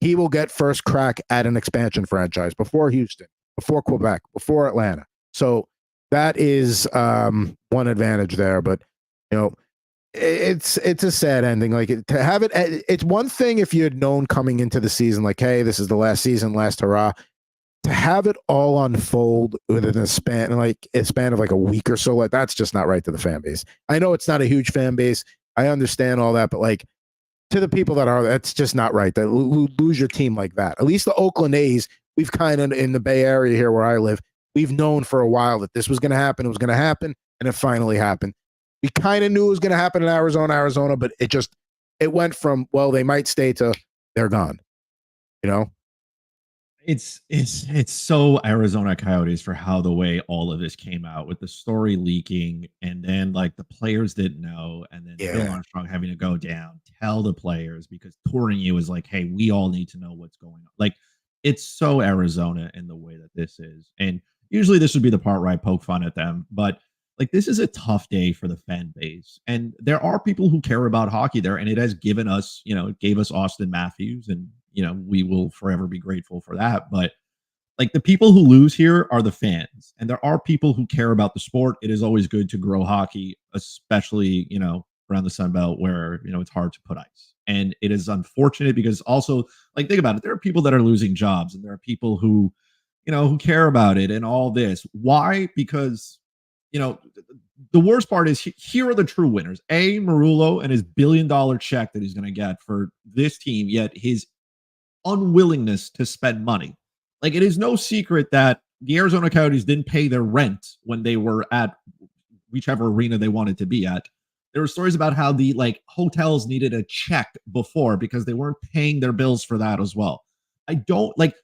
he will get first crack at an expansion franchise before Houston, before Quebec, before Atlanta. So that is one advantage there, but it's a sad ending. To have it, it's one thing if you had known coming into the season, hey, this is the last season, last hurrah. To have it all unfold within a span of a week or so, that's just not right to the fan base. I know it's not a huge fan base. I understand all that, but to the people that are, that's just not right. That lose your team like that. At least the Oakland A's, we've kind of in the Bay Area here where I live, we've known for a while that this was going to happen. It was going to happen, and it finally happened. We kind of knew it was going to happen in Arizona, but it went from, well, they might stay to they're gone. You know, it's so Arizona Coyotes for how the way all of this came out with the story leaking, and then like the players didn't know, and then Bill Armstrong having to go down, tell the players because Tourigny was like, hey, we all need to know what's going on. Like, it's so Arizona in the way that this is. And usually this would be the part where I poke fun at them, but like, this is a tough day for the fan base. And there are people who care about hockey there, and it has given us, it gave us Austin Matthews, and we will forever be grateful for that. But like, the people who lose here are the fans, and there are people who care about the sport. It is always good to grow hockey, especially, around the Sun Belt where, it's hard to put ice. And it is unfortunate because also, like, think about it. There are people that are losing jobs, and there are people who, who care about it and all this. Why? Because, the worst part is here are the true winners. Marullo and his $1 billion check that he's going to get for this team, yet his unwillingness to spend money. Like, it is no secret that the Arizona Coyotes didn't pay their rent when they were at whichever arena they wanted to be at. There were stories about how the hotels needed a check before because they weren't paying their bills for that as well. I don't like,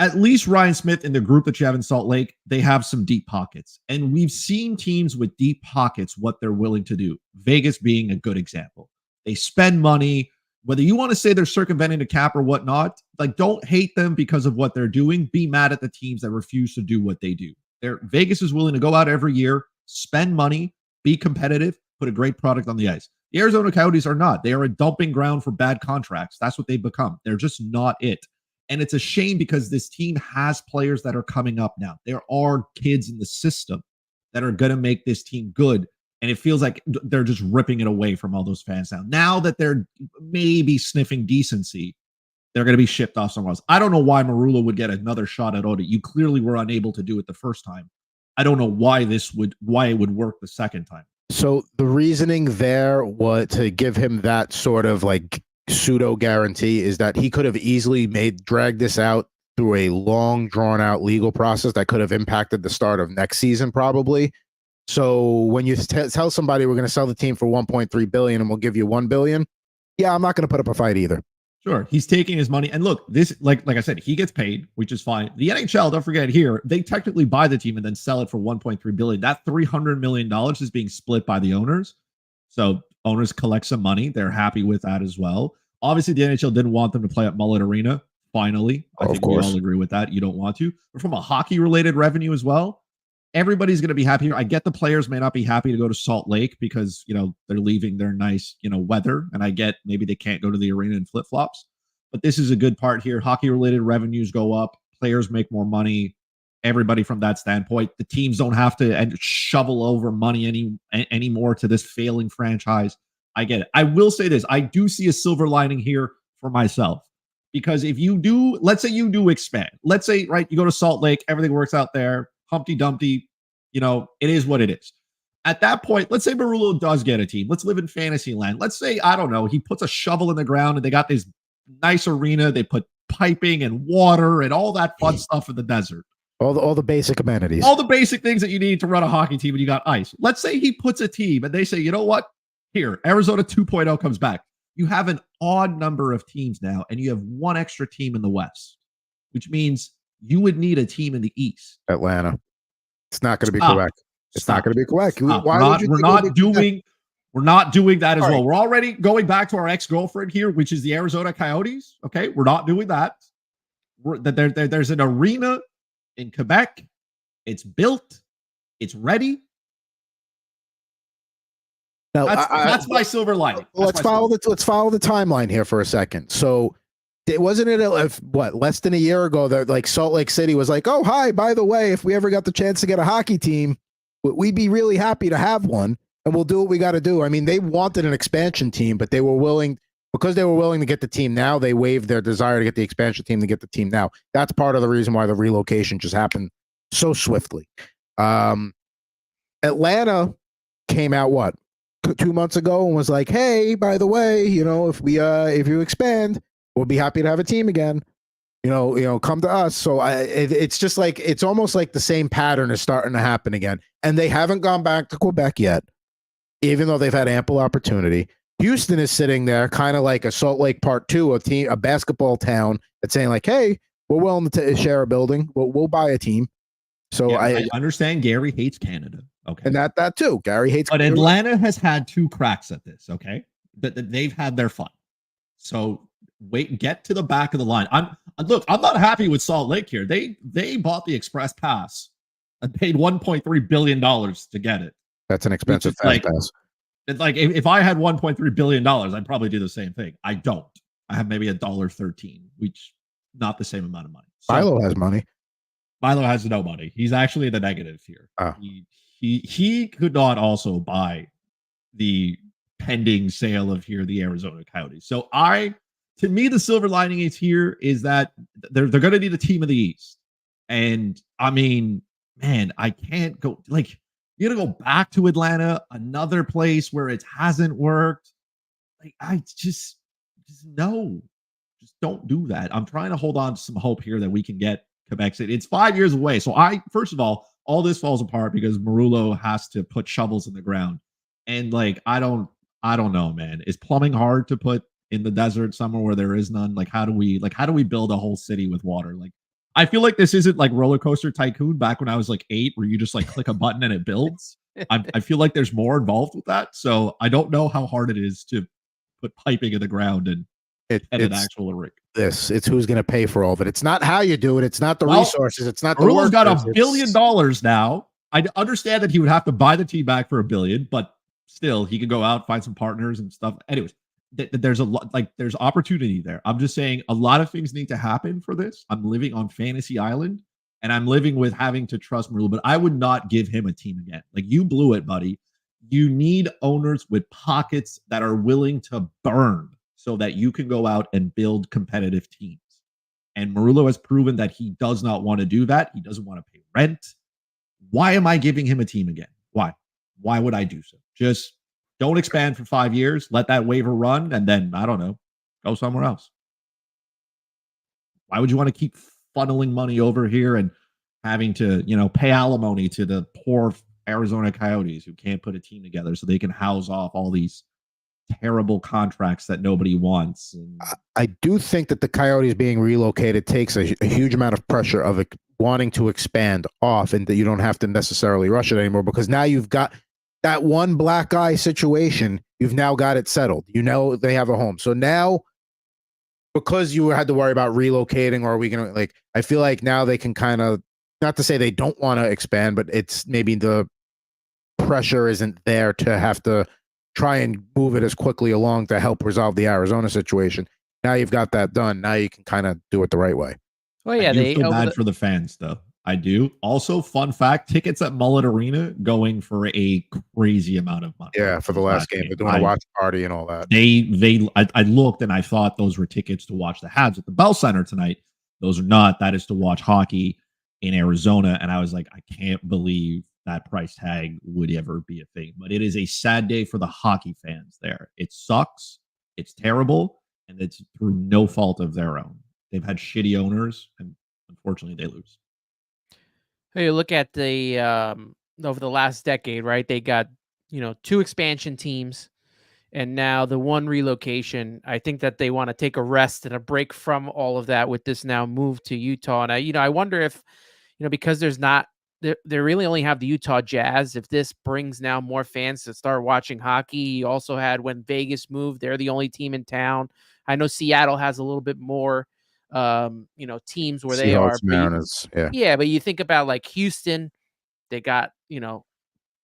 at least Ryan Smith and the group that you have in Salt Lake, they have some deep pockets. And we've seen teams with deep pockets, what they're willing to do. Vegas being a good example. They spend money, whether you want to say they're circumventing the cap or whatnot, like, don't hate them because of what they're doing. Be mad at the teams that refuse to do what they do. Vegas is willing to go out every year, spend money, be competitive, put a great product on the ice. The Arizona Coyotes are not. They are a dumping ground for bad contracts. That's what they've become. They're just not it. And it's a shame because this team has players that are coming up now. There are kids in the system that are going to make this team good. And it feels like they're just ripping it away from all those fans now. Now that they're maybe sniffing decency, they're going to be shipped off somewhere else. I don't know why Marullo would get another shot at Oda. You clearly were unable to do it the first time. I don't know why it would work the second time. So the reasoning there was to give him that sort of like pseudo guarantee is that he could have easily dragged this out through a long drawn out legal process that could have impacted the start of next season probably. So when you tell somebody we're going to sell the team for 1.3 billion and we'll give you 1 billion, yeah, I'm not going to put up a fight either. Sure, he's taking his money, and look, this like I said, he gets paid, which is fine. The NHL, don't forget here, they technically buy the team and then sell it for 1.3 billion. That $300 million is being split by the owners. So owners collect some money. They're happy with that as well. Obviously, the NHL didn't want them to play at Mullet Arena. Finally, I think we all agree with that. You don't want to. But from a hockey-related revenue as well, everybody's going to be happy here. I get the players may not be happy to go to Salt Lake because, they're leaving their nice, weather. And I get maybe they can't go to the arena in flip-flops. But this is a good part here. Hockey-related revenues go up. Players make more money. Everybody from that standpoint. The teams don't have to shovel over money anymore to this failing franchise. I get it. I will say this. I do see a silver lining here for myself. Because if you do, let's say you do expand. Let's say, right, you go to Salt Lake. Everything works out there. Humpty Dumpty, it is what it is. At that point, let's say Marullo does get a team. Let's live in fantasy land. Let's say, I don't know, he puts a shovel in the ground and they got this nice arena. They put piping and water and all that fun stuff in the desert. All the basic amenities. All the basic things that you need to run a hockey team, and you got ice. Let's say he puts a team and they say, you know what? Here, Arizona 2.0 comes back. You have an odd number of teams now, and you have one extra team in the West, which means you would need a team in the East. Atlanta. It's not going to be correct. It's not going to be correct. We're not doing that as well. We're already going back to our ex-girlfriend here, which is the Arizona Coyotes. Okay, we're not doing that. There's an arena in Quebec. It's built. It's ready. Now, that's my silver lining. Let's follow the timeline here for a second. So, wasn't it less than a year ago that like Salt Lake City was like, oh hi, by the way, if we ever got the chance to get a hockey team, we'd be really happy to have one, and we'll do what we got to do. I mean, they wanted an expansion team, but they were willing to get the team now. They waived their desire to get the expansion team to get the team now. That's part of the reason why the relocation just happened so swiftly. Atlanta came out 2 months ago and was like, hey, by the way, if you expand, we'll be happy to have a team again. come to us. So it's just like, it's almost like the same pattern is starting to happen again. And they haven't gone back to Quebec yet, even though they've had ample opportunity. Houston is sitting there kind of like a Salt Lake Part 2, a basketball town that's saying like, hey, we're willing to share a building. We'll buy a team. So yeah, I understand Gary hates Canada. Okay. And that too. Gary hates But Atlanta has had 2 cracks at this, okay? That they've had their fun. So get to the back of the line. I'm not happy with Salt Lake here. They bought the express pass and paid $1.3 billion to get it. That's an expensive fast pass. It's like if I had $1.3 billion, I'd probably do the same thing. I don't. I have maybe $1.13, which not the same amount of money. So, Milo has money. Milo has no money. He's actually the negative here. Oh. He could not also buy the pending sale of the Arizona Coyotes. So to me, the silver lining is that they're going to need a team of the East. And I mean, man, I can't go you're going to go back to Atlanta, another place where it hasn't worked. Like, I just no, just don't do that. I'm trying to hold on to some hope here that we can get Quebec City. It's 5 years away. So first of all this falls apart because Marullo has to put shovels in the ground. And I don't know, man. Is plumbing hard to put in the desert somewhere where there is none? How do we build a whole city with water? I feel like this isn't like Roller Coaster Tycoon back when I was 8, where you just click a button and it builds. I feel like there's more involved with that. So I don't know how hard it is to put piping in the ground and an actual rig. It's who's going to pay for all of it. It's not how you do it. It's not the resources. It's not the Marullo's got $1 billion now. I understand that he would have to buy the team back for $1 billion, but still, he could go out, find some partners and stuff. Anyways, there's a lot, there's opportunity there. I'm just saying a lot of things need to happen for this. I'm living on Fantasy Island, and I'm living with having to trust Marullo, but I would not give him a team again. You blew it, buddy. You need owners with pockets that are willing to burn so that you can go out and build competitive teams. And Marullo has proven that he does not want to do that. He doesn't want to pay rent. Why am I giving him a team again? Why? Why would I do so? Just don't expand for 5 years. Let that waiver run. And then, I don't know, go somewhere else. Why would you want to keep funneling money over here and having to, pay alimony to the poor Arizona Coyotes who can't put a team together so they can house off all these terrible contracts that nobody wants? And I do think that the Coyotes being relocated takes a huge amount of pressure of wanting to expand off, and that you don't have to necessarily rush it anymore, because now you've got that one black eye situation. You've now got it settled. They have a home. So now, because you had to worry about relocating, or are we going to I feel like now they can kind of, not to say they don't want to expand, but it's maybe the pressure isn't there to have to try and move it as quickly along to help resolve the Arizona situation. Now you've got that done. Now you can kind of do it the right way. Well, yeah, they feel bad for the fans, though. I do. Also, fun fact: tickets at Mullet Arena going for a crazy amount of money. Yeah, for the last game, they're doing a watch party and all that. I looked and I thought those were tickets to watch the Habs at the Bell Center tonight. Those are not. That is to watch hockey in Arizona. And I was like, I can't believe that price tag would ever be a thing. But it is a sad day for the hockey fans there. It sucks. It's terrible. And it's through no fault of their own. They've had shitty owners, and unfortunately they lose. Hey, look at the over the last decade, right? They got, 2 expansion teams, and now the one relocation. I think that they want to take a rest and a break from all of that with this now move to Utah. And I wonder if, because they really only have the Utah Jazz, if this brings now more fans to start watching hockey. You also had when Vegas moved, they're the only team in town. I know Seattle has a little bit more teams where they are. Mariners, yeah, but you think about Houston, they got,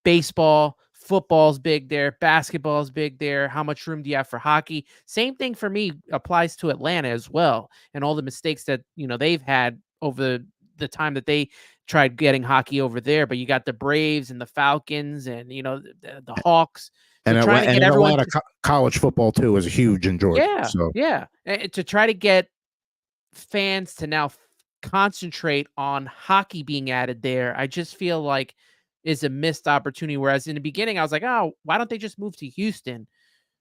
baseball, football's big there, basketball's big there. How much room do you have for hockey? Same thing for me applies to Atlanta as well, and all the mistakes that they've had over the time that they tried getting hockey over there. But you got the Braves and the Falcons and the Hawks. And Atlanta college football too is huge in Georgia. Yeah, so. Yeah, and to try to get fans to now concentrate on hockey being added there, I just feel like is a missed opportunity. Whereas in the beginning, I was like, oh, why don't they just move to Houston?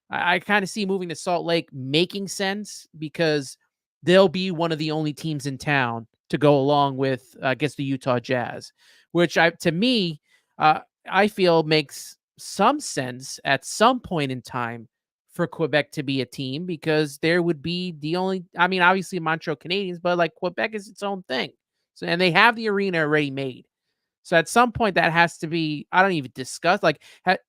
I kind of see moving to Salt Lake making sense because they'll be one of the only teams in town to go along with, I guess, the Utah Jazz, which to me, I feel makes some sense at some point in time for Quebec to be a team, because there would be the only, I mean, obviously Montreal Canadiens, but like Quebec is its own thing. So, and they have the arena already made. So at some point that has to be, I don't even discuss, like,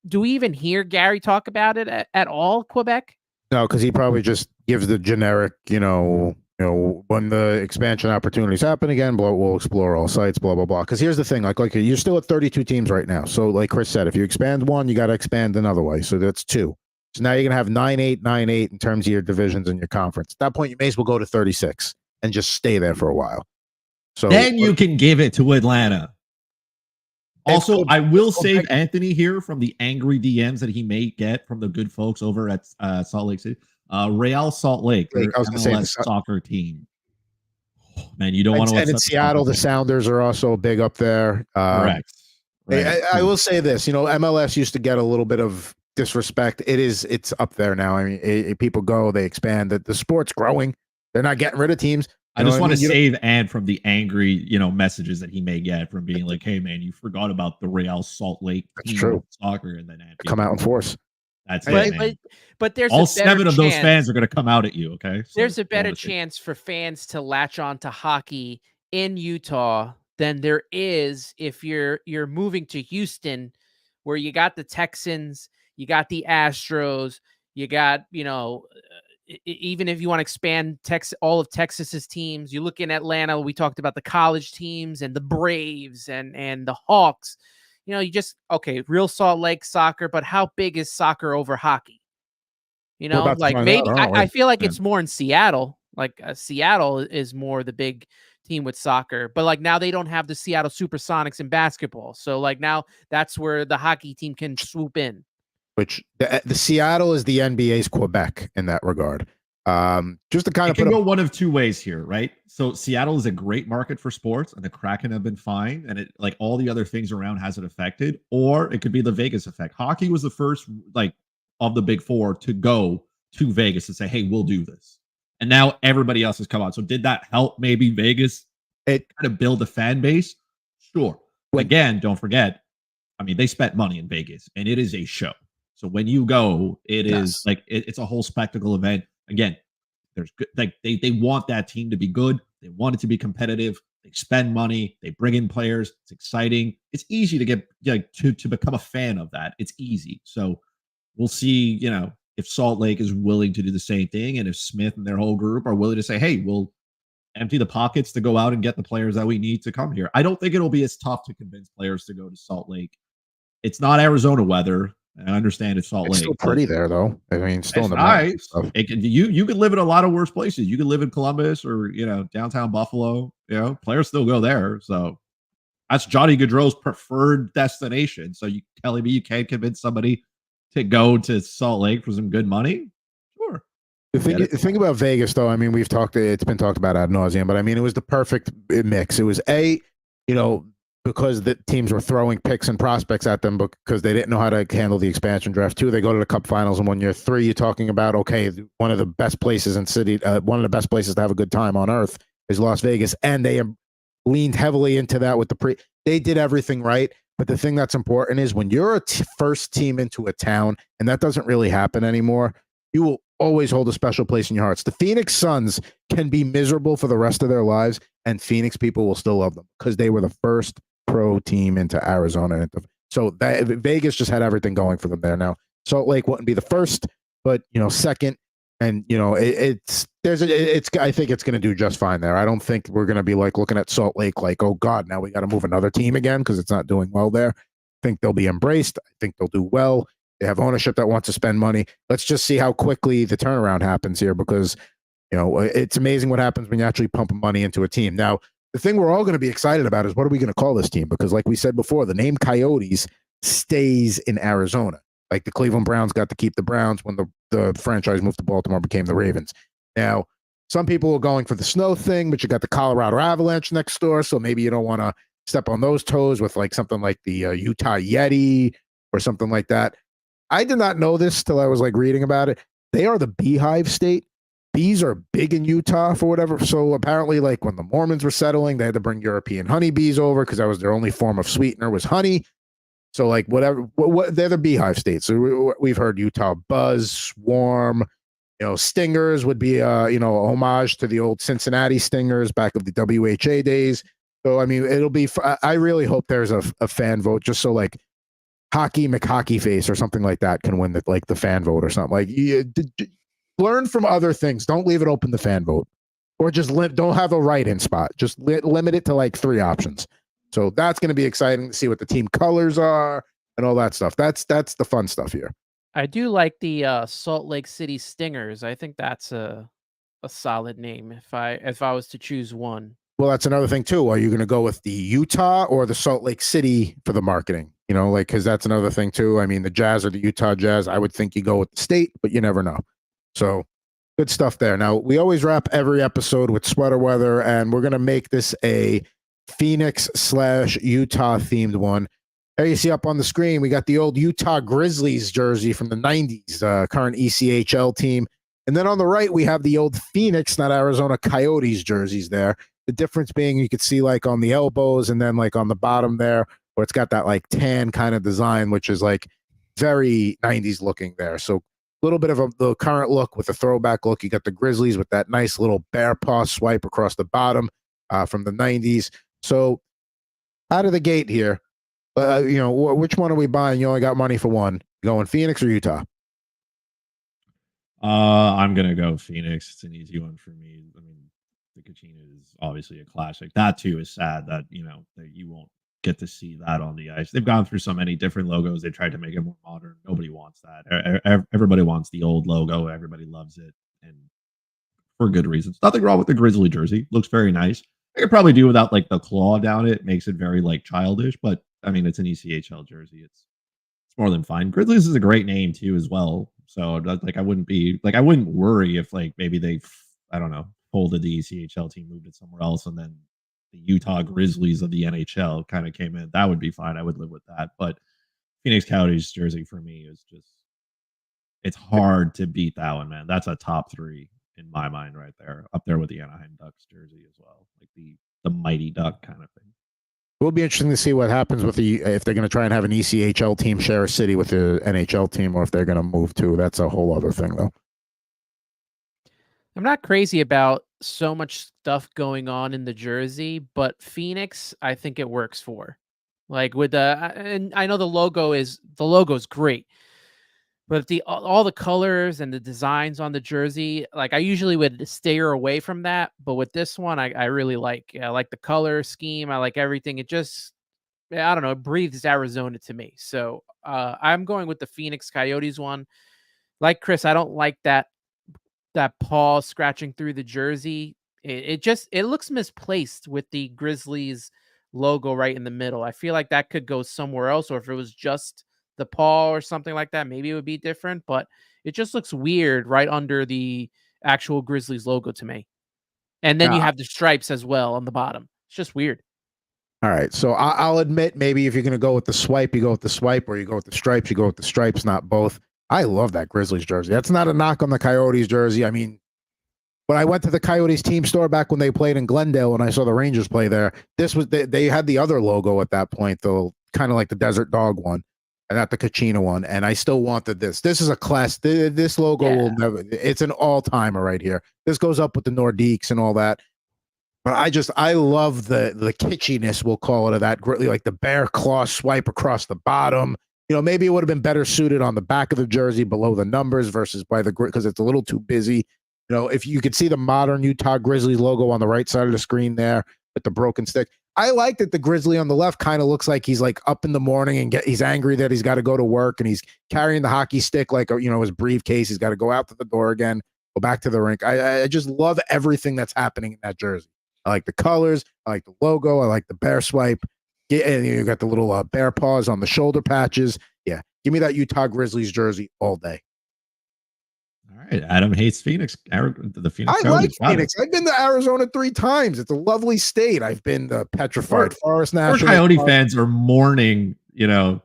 do we even hear Gary talk about it at all, Quebec? No, because he probably just gives the generic, when the expansion opportunities happen again, we'll explore all sites, blah, blah, blah. Because here's the thing, like you're still at 32 teams right now. So like Chris said, if you expand one, you got to expand another way. So that's 2. So now you're going to have 9-8, 9-8 in terms of your divisions and your conference. At that point, you may as well go to 36 and just stay there for a while. So then you can give it to Atlanta. Also, I will save Anthony here from the angry DMs that he may get from the good folks over at Salt Lake City. Real Salt Lake, their MLS soccer team. Oh, man, you don't want to. And in Seattle, the Sounders are also big up there. Correct. Right. I will say this: MLS used to get a little bit of disrespect. It's up there now. I mean, people go, they expand. The sport's growing. They're not getting rid of teams. I just want to save Ant from the angry, messages that he may get from being like, "Hey, man, you forgot about the Real Salt Lake team soccer," and then Ant come out in force. That's it, but there's all 7 of those fans are going to come out at you. Okay, so there's a better chance for fans to latch on to hockey in Utah than there is if you're moving to Houston, where you got the Texans, you got the Astros, you got even if you want to expand all of Texas's teams, you look in Atlanta, we talked about the college teams and the Braves and the Hawks. Real Salt Lake soccer, but how big is soccer over hockey? Like maybe I feel like it's more in Seattle. Like Seattle is more the big team with soccer, but like now they don't have the Seattle Supersonics in basketball. So like now that's where the hockey team can swoop in. Which the Seattle is the NBA's Quebec in that regard. Just to kind of go one of 2 ways here, right? So Seattle is a great market for sports, and the Kraken have been fine, and it, like all the other things around, hasn't affected. Or it could be the Vegas effect. Hockey was the first, like, of the big 4 to go to Vegas and say, "Hey, we'll do this," and now everybody else has come out. So did that help maybe Vegas kind of build a fan base? Sure. Again, don't forget, I mean, they spent money in Vegas, and it is a show. So when you go, it is like it's a whole spectacle event. Again, there's good, like they want that team to be good. They want it to be competitive. They spend money. They bring in players. It's exciting. It's easy to get to become a fan of that. It's easy. So we'll see. If Salt Lake is willing to do the same thing, and if Smith and their whole group are willing to say, "Hey, we'll empty the pockets to go out and get the players that we need to come here." I don't think it'll be as tough to convince players to go to Salt Lake. It's not Arizona weather. I understand it's Salt Lake. It's still pretty there, though. I mean, still in the nice. You could live in a lot of worse places. You could live in Columbus or downtown Buffalo. Players still go there. So that's Johnny Gaudreau's preferred destination. So you telling me you can't convince somebody to go to Salt Lake for some good money? Sure. The thing about Vegas, though, I mean, it's been talked about ad nauseum, but I mean, it was the perfect mix. It was because the teams were throwing picks and prospects at them because they didn't know how to handle the expansion draft. 2, they go to the Cup Finals in 1 year. 3, you're talking about, one of the best places in city, one of the best places to have a good time on earth is Las Vegas, and they leaned heavily into that with they did everything right. But the thing that's important is when you're a first team into a town, and that doesn't really happen anymore, you will always hold a special place in your hearts. The Phoenix Suns can be miserable for the rest of their lives, and Phoenix people will still love them because they were the first pro team into Arizona. So Vegas just had everything going for them there. Now Salt Lake wouldn't be the first, but second, and I think it's going to do just fine there. I don't think we're going to be like looking at Salt Lake like, oh God, now we got to move another team again because it's not doing well there. I think they'll be embraced. I think they'll do well. They have ownership that wants to spend money. Let's just see how quickly the turnaround happens here, because it's amazing what happens when you actually pump money into a team. Now, the thing we're all going to be excited about is what are we going to call this team? Because like we said before, the name Coyotes stays in Arizona. Like the Cleveland Browns got to keep the Browns when the franchise moved to Baltimore, became the Ravens. Now, some people are going for the snow thing, but you got the Colorado Avalanche next door, so maybe you don't want to step on those toes with like something like the Utah Yeti or something like that. I did not know this till I was like reading about it. They are the Beehive State. bees are big in Utah for whatever. So apparently, like when the Mormons were settling, they had to bring European honeybees over because that was their only form of sweetener was honey. So like whatever, they're the beehive state. So we've heard Utah buzz, swarm. Stingers would be a homage to the old Cincinnati Stingers back of the WHA days. So I mean, it'll be. I really hope there's a fan vote just so like Hockey McHockey Face or something like that can win the fan vote or something. Like learn from other things. Don't leave it open to fan vote, or just don't have a write-in spot. Just limit it to like 3 options. So that's going to be exciting to see what the team colors are and all that stuff. That's the fun stuff here. I do like the Salt Lake City Stingers. I think that's a solid name if I was to choose one. Well, that's another thing too. Are you going to go with the Utah or the Salt Lake City for the marketing? Because that's another thing too. I mean, the Jazz or the Utah Jazz, I would think you go with the state, but you never know. So good stuff there. Now, we always wrap every episode with sweater weather, and we're going to make this a Phoenix/Utah themed one. There you see up on the screen, we got the old Utah Grizzlies jersey from the 90s, current ECHL team. And then on the right, we have the old Phoenix, not Arizona Coyotes jerseys there. The difference being you could see like on the elbows and then like on the bottom there, where it's got that like tan kind of design, which is like very 90s looking there. So a little bit of the current look with the throwback look. You got the Grizzlies with that nice little bear paw swipe across the bottom from the 90s. So out of the gate here, which one are we buying? You only got money for one. Going Phoenix or Utah? I'm gonna go Phoenix. It's an easy one for me. I mean, the Kachina is obviously a classic. That too is sad that that you won't get to see that on the ice. They've gone through so many different logos. They tried to make it more modern. Nobody wants that. Everybody wants the old logo. Everybody loves it, and for good reasons. Nothing wrong with the Grizzly jersey. Looks very nice. I could probably do without like the claw down it. Makes it very like childish, but I mean, it's an ECHL jersey. It's more than fine. Grizzlies is a great name too, as well. So like, I wouldn't worry if like maybe they, I don't know, folded the ECHL team, moved it somewhere else, and then the Utah Grizzlies of the NHL kind of came in. That would be fine. I would live with that. But Phoenix Coyotes jersey for me is just, it's hard to beat that one, man. That's a top 3 in my mind right there, up there with the Anaheim Ducks jersey as well, like the Mighty Duck kind of thing. It will be interesting to see what happens with if they're going to try and have an ECHL team share a city with the NHL team, or if they're going to move to. That's a whole other thing, though. I'm not crazy about so much stuff going on in the jersey, but Phoenix, I think it works for. Like with and I know the logo is great, but all the colors and the designs on the jersey, like I usually would steer away from that. But with this one, I really like. I like the color scheme. I like everything. It just, I don't know, it breathes Arizona to me. So I'm going with the Phoenix Coyotes one. Like Chris, I don't like that paw scratching through the jersey. It looks misplaced with the Grizzlies logo right in the middle. I feel like that could go somewhere else, or if it was just the paw or something like that, maybe it would be different, but it just looks weird right under the actual Grizzlies logo to me. And then you have the stripes as well on the bottom. It's just weird. All right. So I'll admit, maybe if you're going to go with the swipe, you go with the swipe, or you go with the stripes, you go with the stripes, not both. I love that Grizzlies jersey. That's not a knock on the Coyotes jersey. I mean, when I went to the Coyotes team store back when they played in Glendale and I saw the Rangers play there, this was they had the other logo at that point, though, kind of like the Desert Dog one. And not the Kachina one, and I still wanted this. This is a class. This logo will never. It's an all-timer right here. This goes up with the Nordiques and all that. But I love the kitschiness, we'll call it, of that, like the bear claw swipe across the bottom. Maybe it would have been better suited on the back of the jersey below the numbers versus by the because it's a little too busy. If you could see the modern Utah Grizzlies logo on the right side of the screen there with the broken stick. I like that the Grizzly on the left kind of looks like he's like up in the morning and he's angry that he's got to go to work and he's carrying the hockey stick like his briefcase. He's got to go out to the door again, go back to the rink. I just love everything that's happening in that jersey. I like the colors. I like the logo. I like the bear swipe. And you got the little bear paws on the shoulder patches. Yeah, give me that Utah Grizzlies jersey all day. All right, Adam hates Phoenix. The Phoenix. I like Phoenix. I've been to Arizona 3 times. It's a lovely state. I've been to Petrified Forest National Coyote fans are mourning,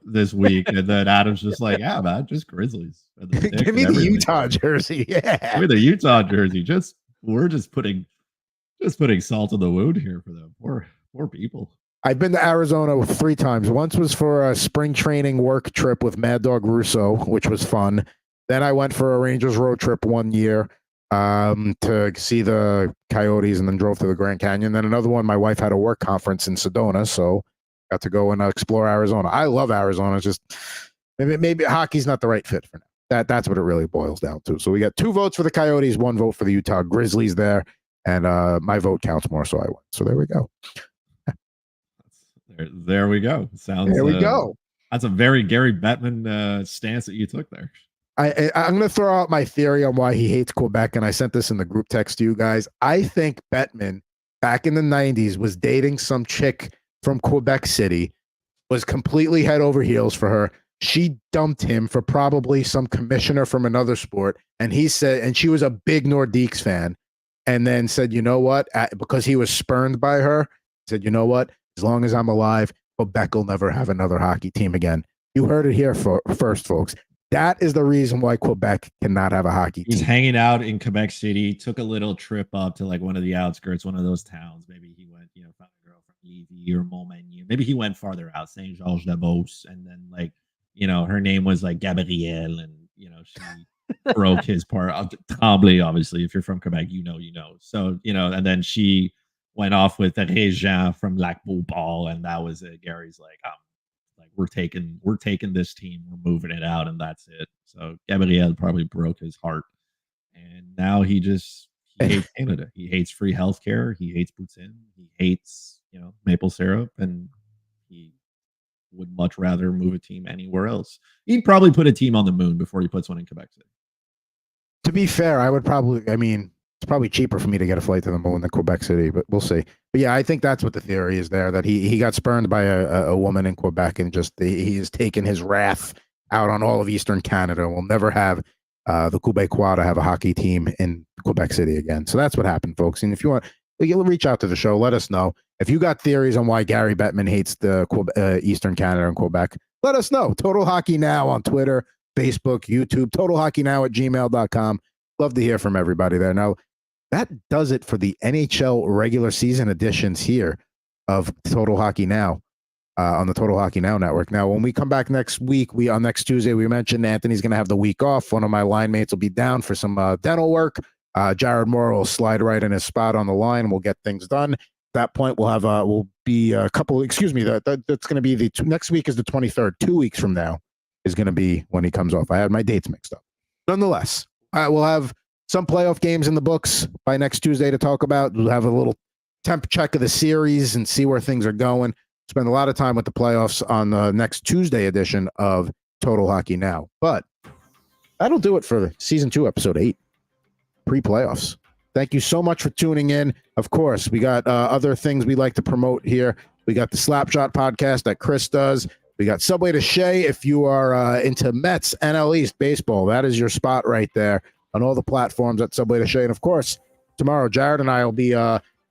this week. And then Adam's just like, yeah, man, just Grizzlies. Give me the Utah jersey. Yeah. Give me the Utah jersey. We're just putting salt in the wound here for them. Poor people. I've been to Arizona 3 times. Once was for a spring training work trip with Mad Dog Russo, which was fun. Then I went for a Rangers road trip 1 year to see the Coyotes, and then drove to the Grand Canyon. Then another one, my wife had a work conference in Sedona, so got to go and explore Arizona. I love Arizona. It's just maybe hockey's not the right fit for now. That's what it really boils down to. So we got 2 votes for the Coyotes, 1 vote for the Utah Grizzlies there, and my vote counts more, so I won. So there we go. There we go. There we go. That's a very Gary Bettman stance that you took there. I'm going to throw out my theory on why he hates Quebec, and I sent this in the group text to you guys. I think Bettman, back in the 90s, was dating some chick from Quebec City, was completely head over heels for her. She dumped him for probably some commissioner from another sport, and he said, and she was a big Nordiques fan, and then said, you know what? Because he was spurned by her, said, you know what? As long as I'm alive, Quebec will never have another hockey team again. You heard it here first, folks. That is the reason why Quebec cannot have a hockey team. He's hanging out in Quebec City, took a little trip up to like one of the outskirts, one of those towns. Maybe he went, found a girl from Lévis or Montmagny. Maybe he went farther out, Saint-Georges-de-Beauce, and then her name was like Gabrielle, and she broke his part. Tremblay, obviously, if you're from Quebec, you know. So, and then she went off with a Régent from Lac Beauport, and that was it. Gary's like, we're taking this team, we're moving it out, and that's it. So Gabriel probably broke his heart, and now he hates Canada. He hates free healthcare. He hates poutine. He hates maple syrup, and he would much rather move a team anywhere else. He'd probably put a team on the moon before he puts one in Quebec City. To be fair, I would probably. I mean, it's probably cheaper for me to get a flight to the moon than Quebec City, but we'll see. But yeah, I think that's what the theory is there, that he got spurned by a woman in Quebec, and just he has taken his wrath out on all of Eastern Canada. We'll never have the Quebecois to have a hockey team in Quebec City again. So that's what happened, folks. And if you want, you'll reach out to the show. Let us know. If you got theories on why Gary Bettman hates the Eastern Canada and Quebec, let us know. Total Hockey Now on Twitter, Facebook, YouTube, totalhockeynow@gmail.com. Love to hear from everybody there. Now, that does it for the NHL regular season editions here of Total Hockey Now on the Total Hockey Now network. Now, when we come back next week, on next Tuesday, we mentioned Anthony's going to have the week off. One of my line mates will be down for some dental work. Jared Moore will slide right in his spot on the line, and we'll get things done. At that point, we'll have we'll be a couple. Excuse me, that's going to be the next week is the 23rd. 2 weeks from now is going to be when he comes off. I had my dates mixed up. Nonetheless, we'll have some playoff games in the books by next Tuesday to talk about. We'll have a little temp check of the series and see where things are going. Spend a lot of time with the playoffs on the next Tuesday edition of Total Hockey Now. But that'll do it for season 2, episode 8, pre-playoffs. Thank you so much for tuning in. Of course, we got other things we like to promote here. We got the Slapshot podcast that Chris does. We got Subway to Shea. If you are into Mets, NL East baseball, that is your spot right there on all the platforms at Subway to Shea. And of course, tomorrow, Jared and I will be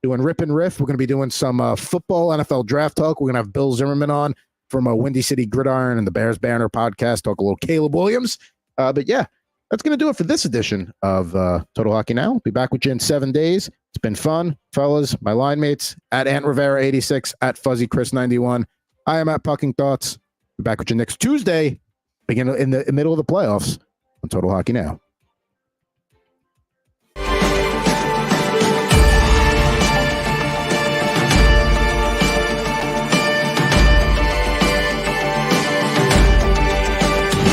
doing Rip and Riff. We're going to be doing some football NFL draft talk. We're going to have Bill Zimmerman on from Windy City Gridiron and the Bears Banner podcast, talk a little Caleb Williams. But yeah, that's going to do it for this edition of Total Hockey Now. We'll be back with you in 7 days. It's been fun, fellas. My line mates at Ant Rivera 86, at Fuzzy Chris 91. I am at Pucking Thoughts. Be back with you next Tuesday, begin in the middle of the playoffs on Total Hockey Now.